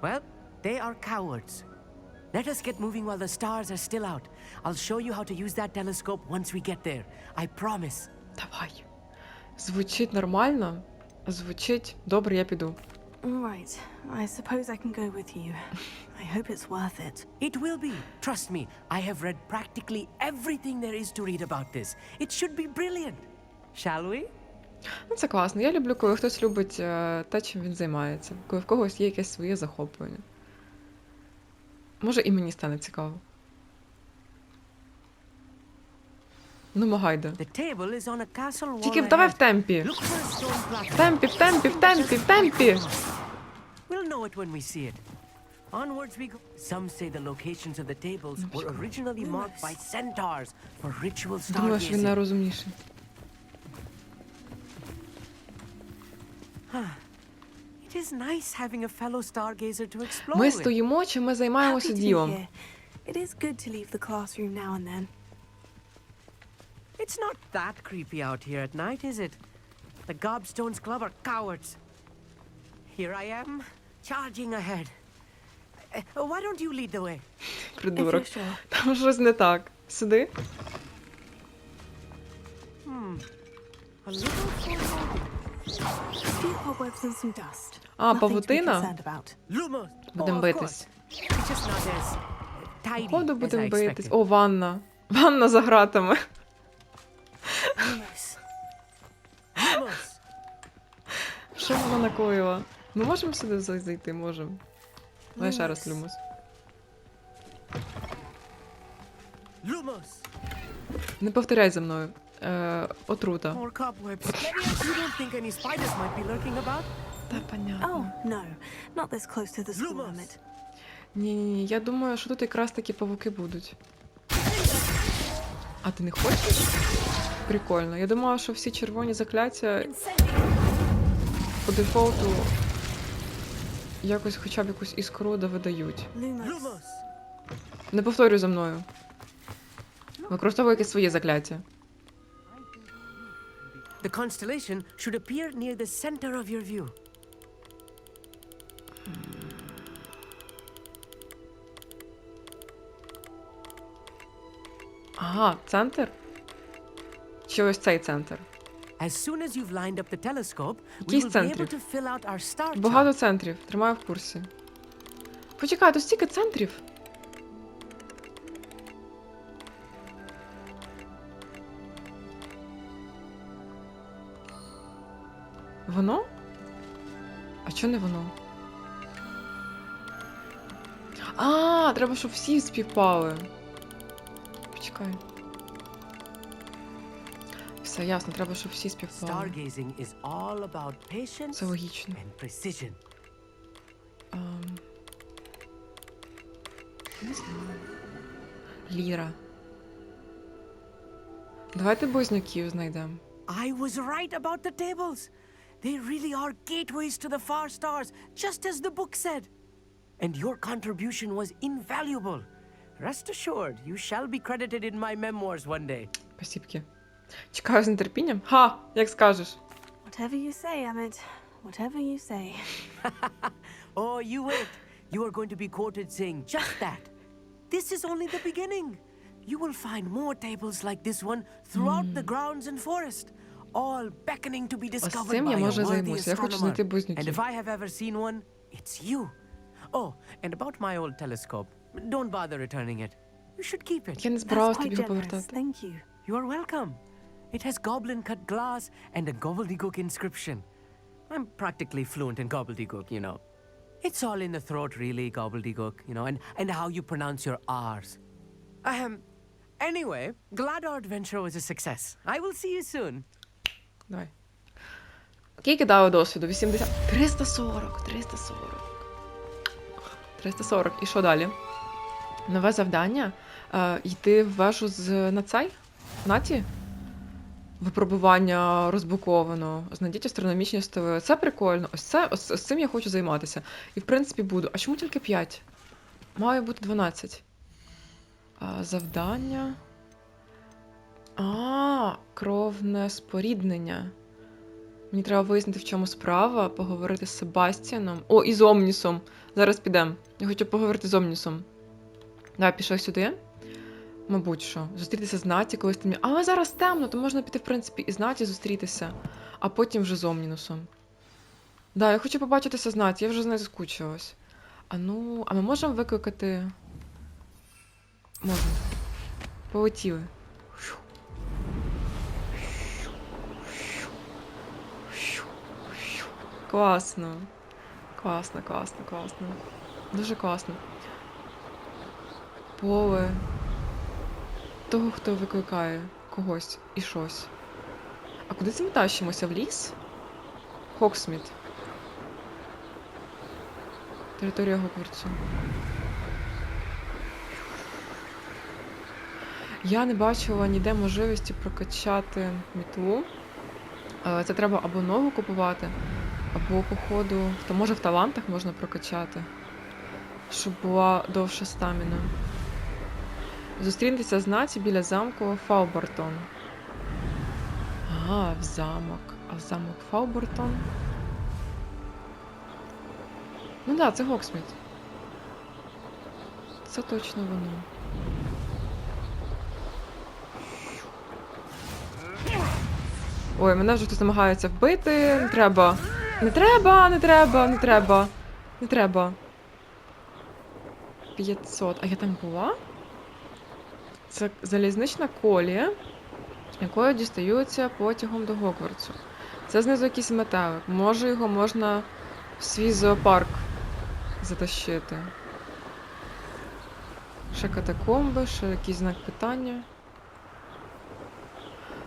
Well, they are cowards. Let us get moving while the stars are still out. I'll show you how to use that telescope once we get there. I promise. Давай. Звучить нормально. Звучить добре, я піду. Right. I suppose I can go with you. I hope it's worth it. It will be. Trust me, I have read practically everything there is to read about this. It should be brilliant. Shall we? Ну, це класно. Я люблю, коли хтось любить те, чим він займається. Коли в когось є якесь своє захоплення. Може, і мені стане цікаво. Ну, магайда. The table is on a castle wall. Тільки давай в темпі. Look for a stone platform. В темпі. We'll know it when we see it. Onwards we go. Some say the locations of the tables were originally marked by centaurs for ritual Думаю, що він stargazing. найрозумніший. It is nice having a fellow stargazer to explore Ми with. стоїмо, чи ми Happy займаємося to be ділом? here. It is good to leave the classroom now and then. It's not that creepy out here at night, is it? The Gobstones Club are cowards. Here I am, charging ahead. Why don't you lead the way? Придурок. If you're sure. Там щось не так. Сюди? A little foreboding. A few cobwebs and some dust. А, Nothing to be павутина? concerned about. Lumos! Будемо of битись. course. It's just not as tidy Походу as I будемо битись. expected. О, ванна. Ванна за гратами. Lumos. Lumos! Що вона накоїла? Ми можемо сюди зайти? Можемо. Давай ще раз Люмос. Lumos! Не повторяй за мною. Отрута. More cobwebs. You don't think any spiders might be lurking about? Та, понятно. Oh, no. Not this close to the school Lumos. limit. Ні, я думаю, що тут якраз такі павуки будуть. А ти не хочеш? Прикольно. Я думала, що всі червоні закляття по дефолту якось хоча б якусь іскру видають. Lumos. Lumos! Не повторюй за мною. Використовуй якесь своє закляття. The constellation should appear near the center of your view. Ага, центр? Чи ось цей центр? As soon as you've lined up the telescope, we Якийсь will be able центрів. to fill out our star Багато chart. центрів. Тримаю в курсі. Почекай, тут стільки центрів. Воно? А чого не воно? А, треба, щоб всі співпали. Почекай. Все ясно, треба, щоб всі співпали. Stargazing is all about patience Це логічно. and precision. Не знаю. Ліра. Давайте близнюків знайдемо. I was right about the tables. They really are gateways to the far stars, just as the book said. And your contribution was invaluable. Rest assured, you shall be credited in my memoirs one day. Спасибки. Чекаю з нетерпінням. Ха! Як скажеш. Whatever you say, Emmett. Whatever you say. Oh, you wait. You are going to be quoted saying just that. This is only the beginning. You will find more tables like this one throughout the grounds and forest, all beckoning to be discovered цим by я, a може, worthy займусь. Я хочу знайти astronomer. близнюків. And if I have ever seen one, it's you. Oh, and about my old telescope, don't bother returning it. You should keep it. Я не That's збиралась quite тобі його generous. повертати. Thank you. You are welcome. It has goblin-cut glass and a gobbledygook inscription. I'm practically fluent in gobbledygook, you know. It's all in the throat, really, gobbledygook, you know, and how you pronounce your R's. Anyway, glad our adventure was a success. I will see you soon. Давай. Скільки дали досвіду? 80. 340. 340. І що далі? Нове завдання. Йти в вежу з НАТІ? Випробування розблоковано. Знайдіть астрономічні столи. Це прикольно. Ось цим я хочу займатися. І в принципі буду. А чому тільки 5? Має бути 12. Завдання. Кровне споріднення. Мені треба вияснити, в чому справа, поговорити з Себастьяном. О, і з Омнісом. Зараз підемо. Я хочу поговорити з Омнісом. Давай, пішов сюди. Мабуть, що. Зустрітися з Наті колись темно. Але зараз темно, то можна піти, в принципі, і з Наті зустрітися, а потім вже з Омнінусом. Да, я хочу побачитися з Наті, я вже з нею заскучилась. А ми можемо викликати... Можемо. Полетіли. Класно. Класно. Дуже класно. Поле того, хто викликає когось і щось. А куди це ми тащимося? В ліс? Хоксміт. Територія Гогвартсу. Я не бачила ніде можливості прокачати мітлу. Це треба або ногу купувати, Або, походу, то може в талантах можна прокачати, щоб була довша стаміна. Зустріньтеся з наті біля замку Фаубертон. Ага, в замок. А в замок Фаубертон? Ну да, це Гоксміт. Це точно воно. Ой, мене вже хтось намагається вбити. Не треба. Не треба, не треба, не треба. Не треба. 500. А я там була? Це залізнична колія, якою дістаються потягом до Гогвартсу. Це знизу якийсь метелик. Може його можна в свій зоопарк затащити. Ще катакомби, ще якийсь знак питання.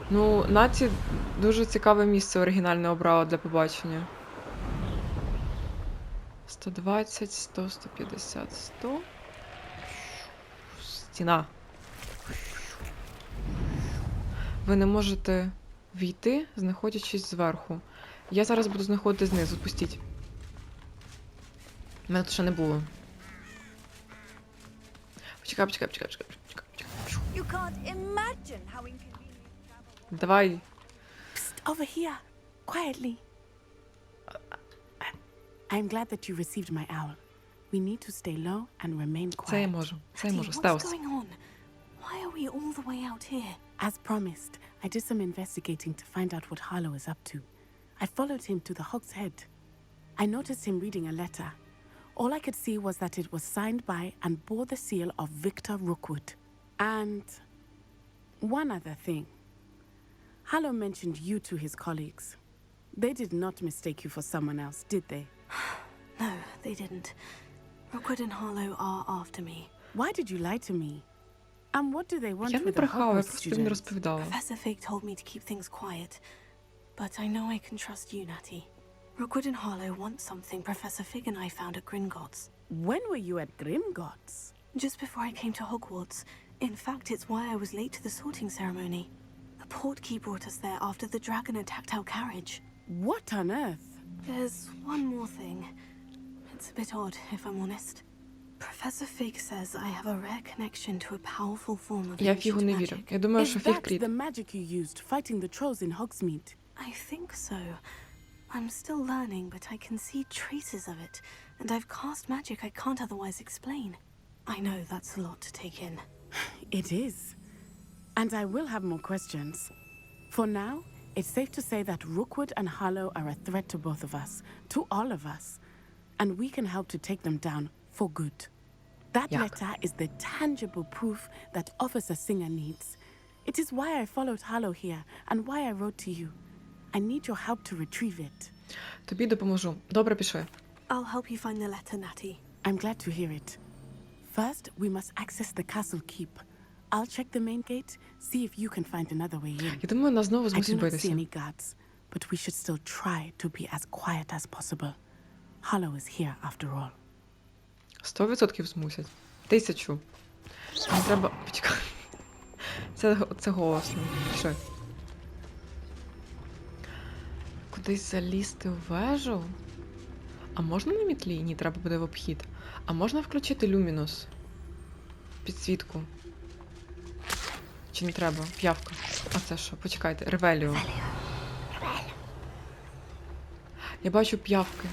Ну, Наті дуже цікаве місце оригінальне обрала для побачення. 120, 100, 150, 100. Стіна. Ви не можете війти, знаходячись зверху. Я зараз буду знаходити знизу. Пустіть. Мене тут ще не було. Почекай. You can't imagine how inconvenient travel. Давай. Psst, over here, quietly. I'm glad that you received my owl. We need to stay low and remain Це я quiet. можу. Це я можу. What's Стелс. going on? Why are we all the way out here? As promised, I did some investigating to find out what Harlow is up to. I followed him to the Hog's Head. I noticed him reading a letter. All I could see was that it was signed by and bore the seal of Victor Rookwood. And one other thing. Harlow mentioned you to his colleagues. They did not mistake you for someone else, did they? No, they didn't. Rookwood and Harlow are after me. Why did you lie to me? And what do they want Я не with the брехала, я Hogwarts просто тобі не students? розповідала. Professor Fig told me to keep things quiet, but I know I can trust you, Natty. Rookwood and Harlow want something Professor Fig and I found at Gringotts. When were you at Grimgotts? Just before I came to Hogwarts. In fact, it's why I was late to the sorting ceremony. The portkey brought us there after the dragon attacked our carriage. What on earth? There's one more thing. It's a bit odd, if I'm honest. Professor Fig says I have a rare connection to a powerful form of Я Фігу ancient не вірю. magic. Я думаю, Is що Фіг that кріт. the magic you used fighting the trolls in Hogsmeade? I think so. I'm still learning, but I can see traces of it, and I've cast magic I can't otherwise explain. I know that's a lot to take in. It is. And I will have more questions. For now, it's safe to say that Rookwood and Harlow are a threat to both of us, to all of us. And we can help to take them down for good. That Як? letter is the tangible proof that Officer Singer needs. It is why I followed Harlow here and why I wrote to you. I need your help to retrieve it. Тобі допоможу. Добре, пішли. I'll help you find the letter, Natty. I'm glad to hear it. First, we must access the castle keep. I'll check the main gate, see if you can find another way in. Я думаю, нас знову I змусять do not see битися. any guards, but we should still try to be as quiet as possible. Harlow is here after all. 100% змусять. 1000. Мені треба... Почекай. Це голосно. Пішли. Кудись залізти в вежу? А можна на мітлі? Ні, треба буде в обхід. А можна включити люмінус? Підсвітку. Чи не треба? П'явка. А це що? Почекайте. Ревеліо. Я бачу п'явки.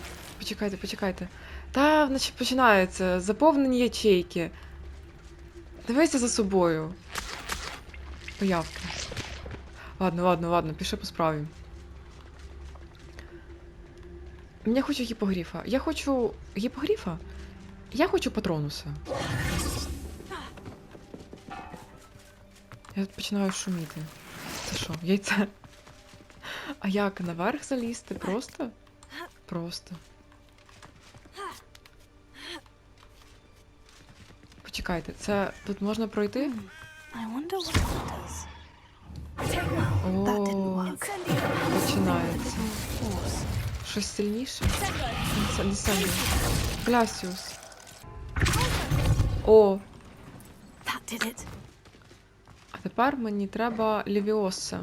Почекайте. Та, значить, починається. Заповнені ячейки. Дивися за собою. П'явки. Ладно, пішли по справі. Я хочу гіпогрифа. Я хочу... Гіпогрифа? Я хочу патронуса. Я починаю шуміти. Це що, яйце? А як, наверх залізти? Просто? Просто. Почекайте, це тут можна пройти? I wonder what that does. That didn't О, work. починається. Force. Щось сильніше? Десенді. Гласіус. О, That did it. а тепер мені треба Левіоса.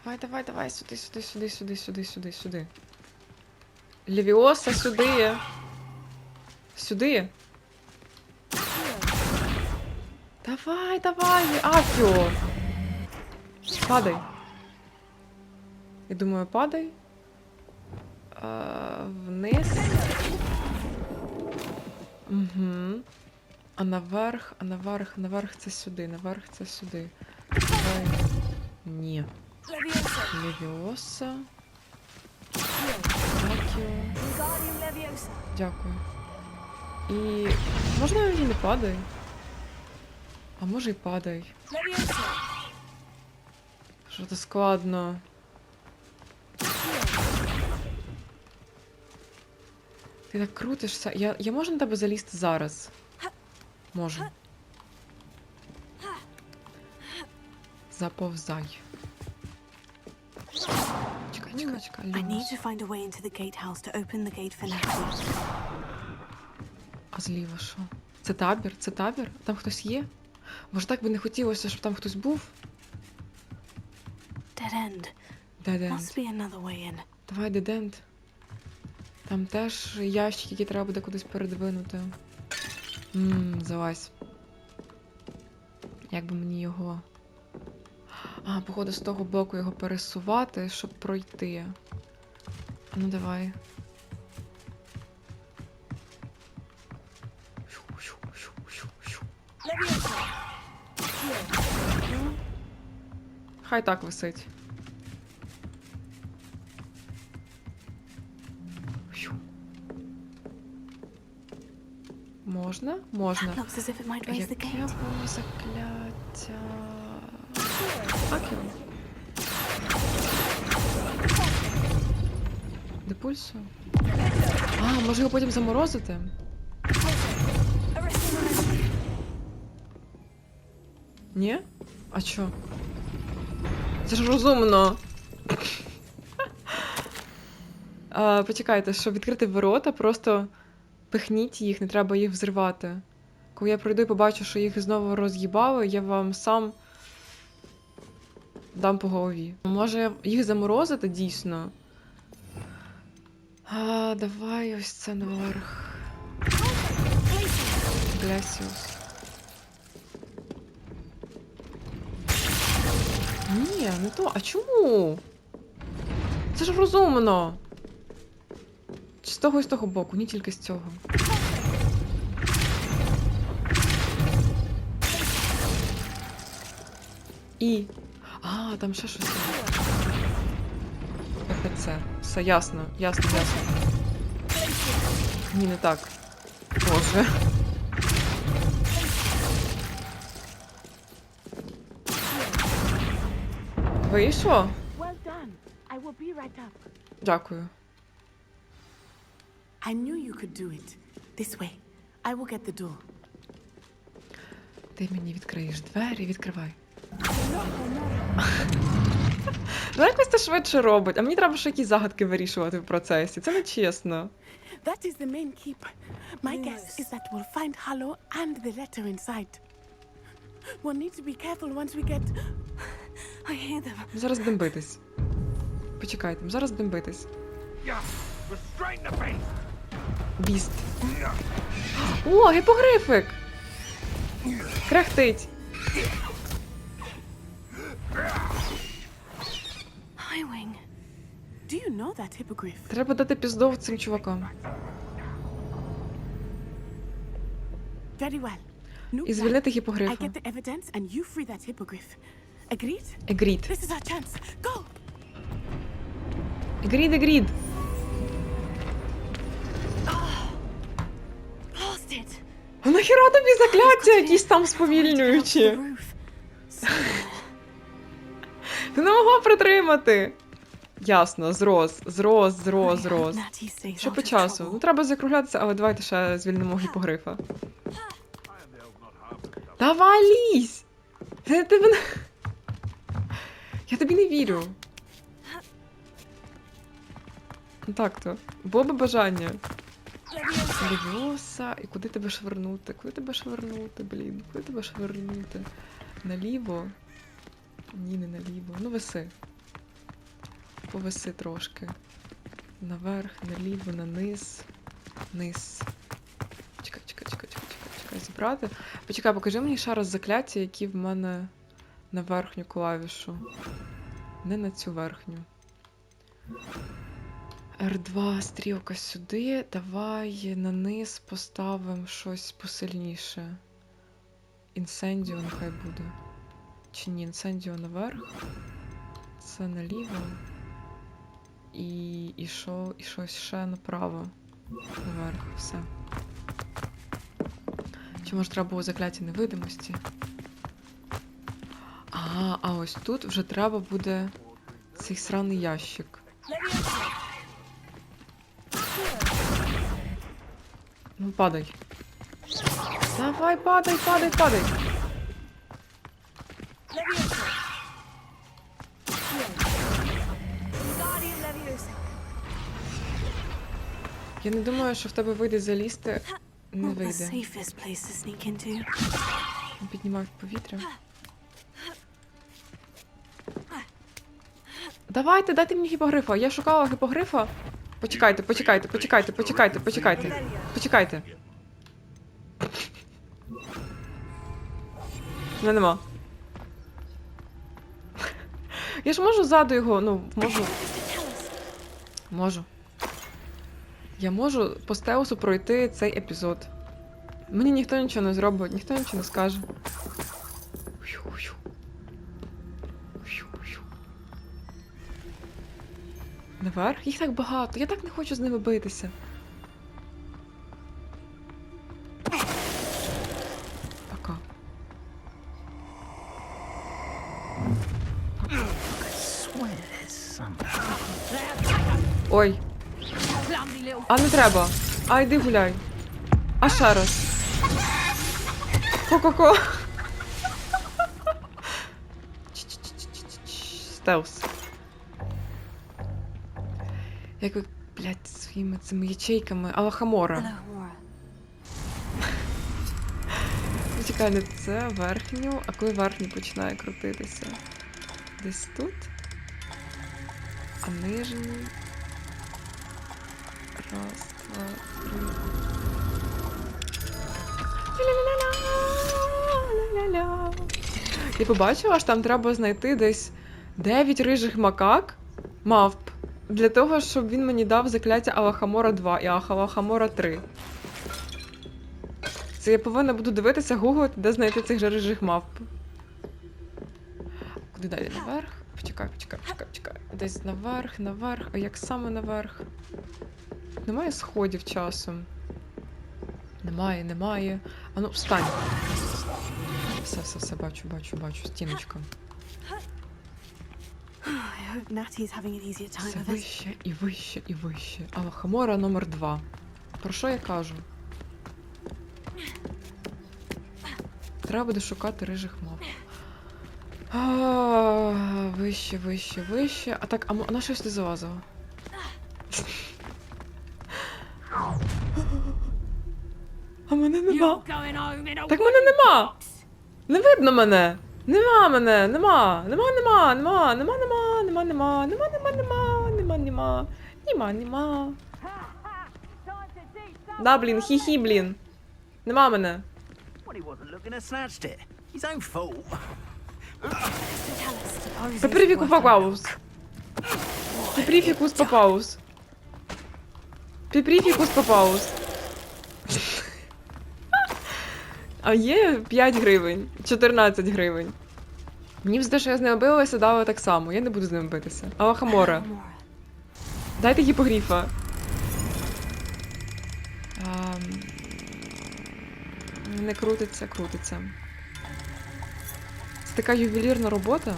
Давай, сюди. Левіоса, сюди. Сюди. Давай, Афіо. Падай. Я думаю, падай. Вниз. Угу. А наверх це сюди, Давай. Ні. Левіоса. Дякую. І... Можна мені не падай? А може й падай. Що це складно. Ти так крутишся. Я можу на тебе залізти зараз? Можу. Заповзай. Чекай. I need to find a way into the gatehouse to open the gate for НАТІ. А зліва що? Це табір? Там хтось є? Може так би не хотілося, щоб там хтось був? Dead end. Must be another way in. Давай, dead end. Там теж ящики, які треба буде кудись передвинути. Залазь. Як би мені його... А, походу з того боку його пересувати, щоб пройти. А ну давай. Хай так висить. Можна? Можна. Looks as if it might raise the Яке gate. воно закляття. Акіо. Де пульсу? А, може його потім заморозити? Ні? А чо? Це ж розумно. Почекайте, щоб відкрити ворота, просто пихніть їх, не треба їх взривати. Коли я пройду і побачу, що їх знову роз'їбали, я вам сам дам по голові. Може їх заморозити дійсно? Давай ось це наверх. Глесіус. Ні, не то. А чому? Це ж розумно. Чи з того і з того боку, ні тільки з цього. І... А, там ще щось є. Це. Все, ясно. Ні, не так. Боже. Вийшло? Дякую. I knew you could do it. This way. I will get the door. Ти мені відкриєш двері, відкривай. Ну якось це швидше робить, а мені треба ще якісь загадки вирішувати в процесі. Це не чесно. That is the main keep. My guess is that we'll find Harlow and the letter inside. We'll need to be careful once we get... I hear them. Зараз будемо битись. Почекайте, зараз будемо битись. Біст. О, гіпогрифик! Кряхтить. Highwing. Do you know that hippogriff? Треба дати піздов цим чувакам. Very well. New І plan. звільнити I гіпогрифа. get the evidence and you free that hippogriff. Agreed? Agreed. This is our chance. Go! Agreed. Lost it. А нахіра тобі закляття якісь там сповільнюючі? Ти не могла притримати. Ясно, зрос. НАТІ stays Що out по of часу? trouble. Ну треба закруглятися, але давайте ще звільнимо гіпогрифа. Давай лізь! Ти мене... Я тобі не вірю. Ну так-то. Було би бажання. Левіоса. І куди тебе швирнути? Блін? Куди тебе швирнути? Наліво? Ні, не наліво. Ну виси. повиси трошки. Наверх, наліво, на низ. Низ. Чекай, зібрати. Почекай, покажи мені ще раз закляття, які в мене на верхню клавішу. Не на цю верхню. R2, стрілка сюди. Давай на низ поставимо щось посильніше. Інсендіо нехай буде. Чи ні, інсендіо наверх. Це наліво. І щось ще направо. Наверх, все. Чи може треба було закляття невидимості? А ось тут вже треба буде цей сраний ящик. Ну, падай. Давай, падай. Я не думаю, що в тебе вийде залізти. Не Not the вийде. safest place to sneak into. Піднімаю в повітря. Давайте, дайте мені гіпогрифа. Я шукала гіпогрифа. Почекайте. Мене нема. Я ж можу ззаду його, ну, можу. Я можу по стелсу пройти цей епізод. Мені ніхто нічого не зробить, ніхто нічого не скаже. Наверх? Їх так багато. Я так не хочу з ними битися. Пока. Ой. А не треба. А йди гуляй. А ще раз. Ко-ко-ко. Стелс. Як ви, блядь, своїми цими ячейками. Алахамора. Чекай, не це верхню, а коли верхній починає крутитися? Десь тут? А нижній? Раз, два, три. Ля-ля-ля-ля. Я побачила, що там треба знайти десь 9 рижих мавп, для того, щоб він мені дав закляття Алахамора 2 і Алахамора 3. Це я повинна буду дивитися, гуглити, де знайти цих же рижих мавп. Куди далі? Наверх? Почекай. Десь наверх. А як саме наверх? Немає сходів часом. Немає. А ну, встань. Все, бачу, стіночка. Все вище і вище. Алахамора номер 2. Про що я кажу? Треба буде шукати рижих мав. Вище. А так, а на щось не залазило? А мене нема. Так мене нема. Не видно мене. Нема. Да, блін, хі-хі, блін. Нема мене. Пеприфікус папаус. А є 5 гривень, 14 гривень. Мені здається, що я з ними билася, дала так само. Я не буду з ними битися. Алахамора. Дайте гіпогрифа. Не крутиться. Це така ювелірна робота.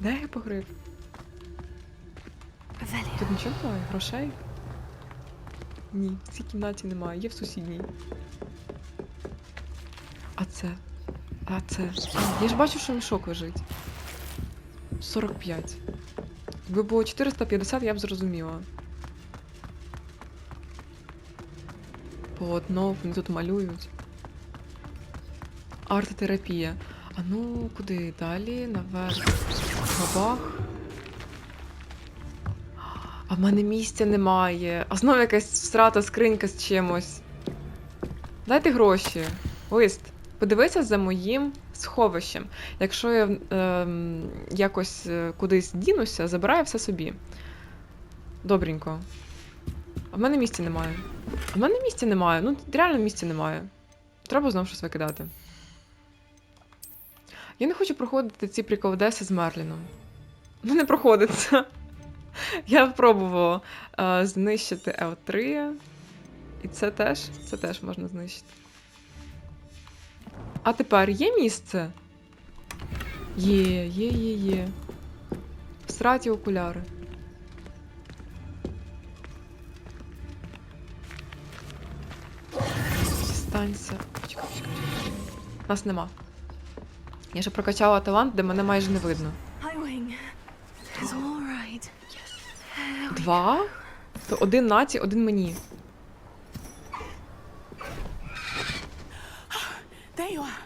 Де гіпогриф? Тут нічого немає? Грошей? Ні, в цій кімнаті немає, є в сусідній. А це? Я ж бачу, що мішок лежить. 45. Якби було 450, я б зрозуміла. полотно, вони тут малюють. Артотерапія. А ну, куди? Далі, наверх. Бабах. А в мене місця немає. А знову якась всрата скринька з чимось. Дайте гроші. Лист. Подивися за моїм сховищем. Якщо я якось кудись дінуся, забираю все собі. Добренько. А в мене місця немає. А в мене місця немає. Ну, реально місця немає. Треба знову щось викидати. Я не хочу проходити ці приколдеси з Мерліном. Ну, не проходиться. Я пробувала знищити L3. І це теж можна знищити. А тепер є місце? Є. Всраті окуляри. Дістанься. Почекай. Нас нема. Я ще прокачала талант, де мене майже не видно. Два? То один Наті, один мені. There you are.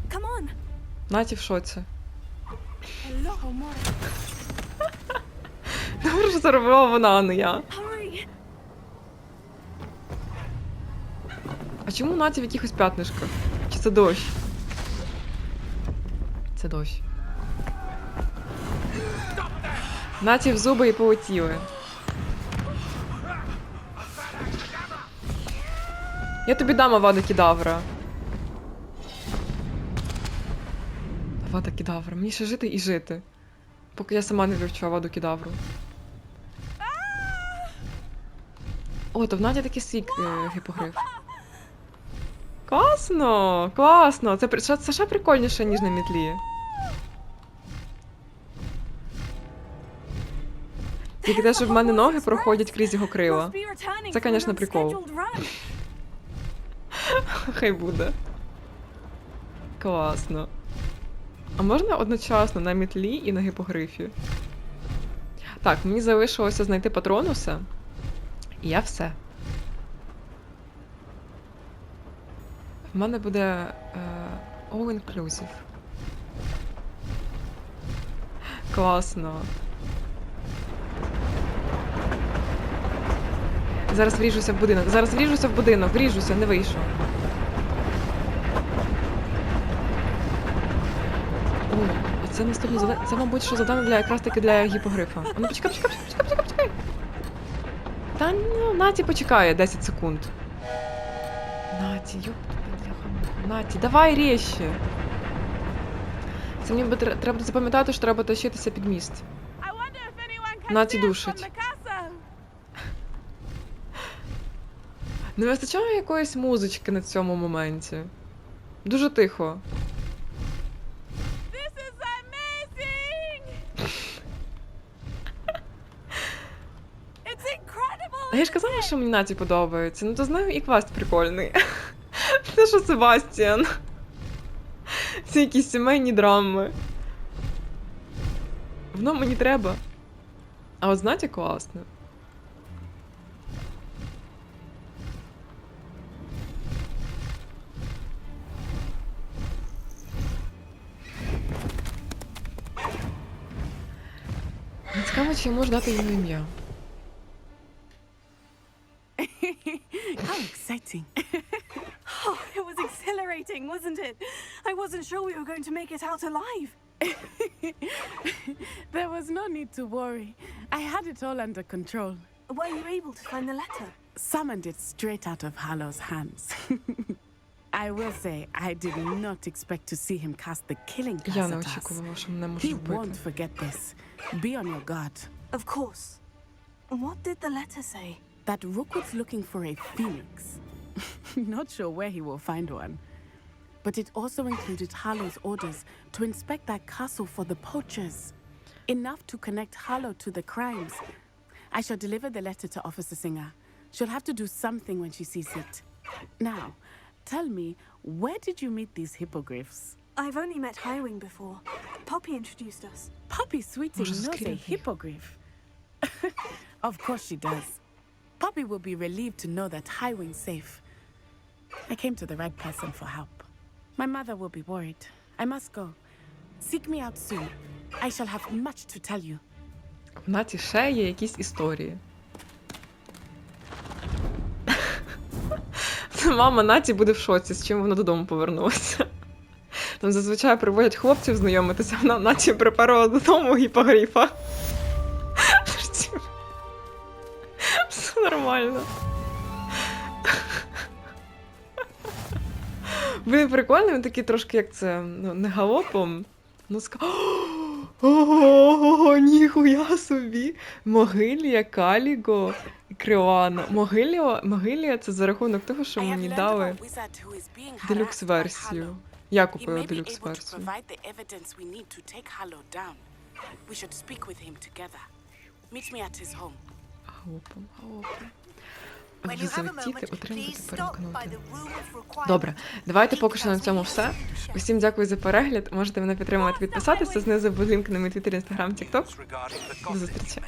Come on. Наті в шоці. Hello, Mora. Добре, що це робила вона, а не я. Hurry. А чому Наті в якихось п'ятнишках? Чи це дощ? Це дощ. Наті в зуби і полетіли. Я тобі дам Авада Кедавра. Авада Кедавра. Мені ще жити і жити. Поки я сама не вивчу Аваду Кедавру. О, то в Наді такий свій гіпогриф. Класно! Класно! Це ще прикольніше, ніж на мітлі. Тільки те, що в мене ноги проходять крізь його крила. Це, звісно, прикол. Хай буде. Класно. А можна одночасно на мітлі і на гіпогрифі? Так, мені залишилося знайти патронуса. І я все. В мене буде all inclusive. Класно. Зараз вріжуся в будинок. Вріжуся, не вийшов. О, а це наступне завдання. Це, мабуть, що завдання якраз таки для гіпогрифа. А ну, почекай. Та ну, Наті почекає 10 секунд. Наті, Наті, давай рєще. Це мені треба запам'ятати, що треба тащитися під міст. Наті душить. Не вистачає якоїсь музички на цьому моменті. Дуже тихо. А я ж казала, що мені Наті подобається. Ну то з нею і квест прикольний. Це що Себастьян. Це якісь сімейні драми. Воно мені треба. А от з Наті класно. Цікаво, чи я можу дати йому ім'я. How exciting. Oh, it was exhilarating, wasn't it? I wasn't sure we were going to make it out alive. There was no need to worry. I had it all under control. Were you able to find the letter? Summoned it straight out of Hallow's hands. I will say, I did not expect to see him cast the killing curse Я не at us. очікувала, що мене He можуть won't вбити. forget this. Be on your guard. Of course. What did the letter say? That Rookwood's looking for a phoenix. Not sure where he will find one. But it also included Harlow's orders to inspect that castle for the poachers. Enough to connect Harlow to the crimes. I shall deliver the letter to Officer Singer. She'll have to do something when she sees it. Now, tell me, where did you meet these hippogriffs? I've only met Highwing before. Poppy introduced us. Poppy Sweeting Może knows a skrywi. hippogriff. Of course she does. Poppy will be relieved to know that Highwing's safe. I came to the right person for help. My mother will be worried. I must go. Seek me out soon. I shall have much to tell you. В Наті ще є якісь історії. Мама Наті буде в шоці, з чим вона додому повернулася. Там зазвичай приводять хлопців знайомитися, вона Наті припарила додому гіпогрифа. Все нормально. Він прикольний, він такий трошки, як це, ну, не галопом. Ну, ого, ніхуя собі. Могилія, Каліго і Кріоана. Могилія це за рахунок того, що мені дали делюкс-версію. Я купила делюкс-версію. Галопом. Залетіти, отримати, перемкнути. Добре, давайте поки що на цьому все. Усім дякую за перегляд. Можете мене підтримувати, підписатися. Знизу буде лінк на мій твіттер, інстаграм, тікток. До зустрічі.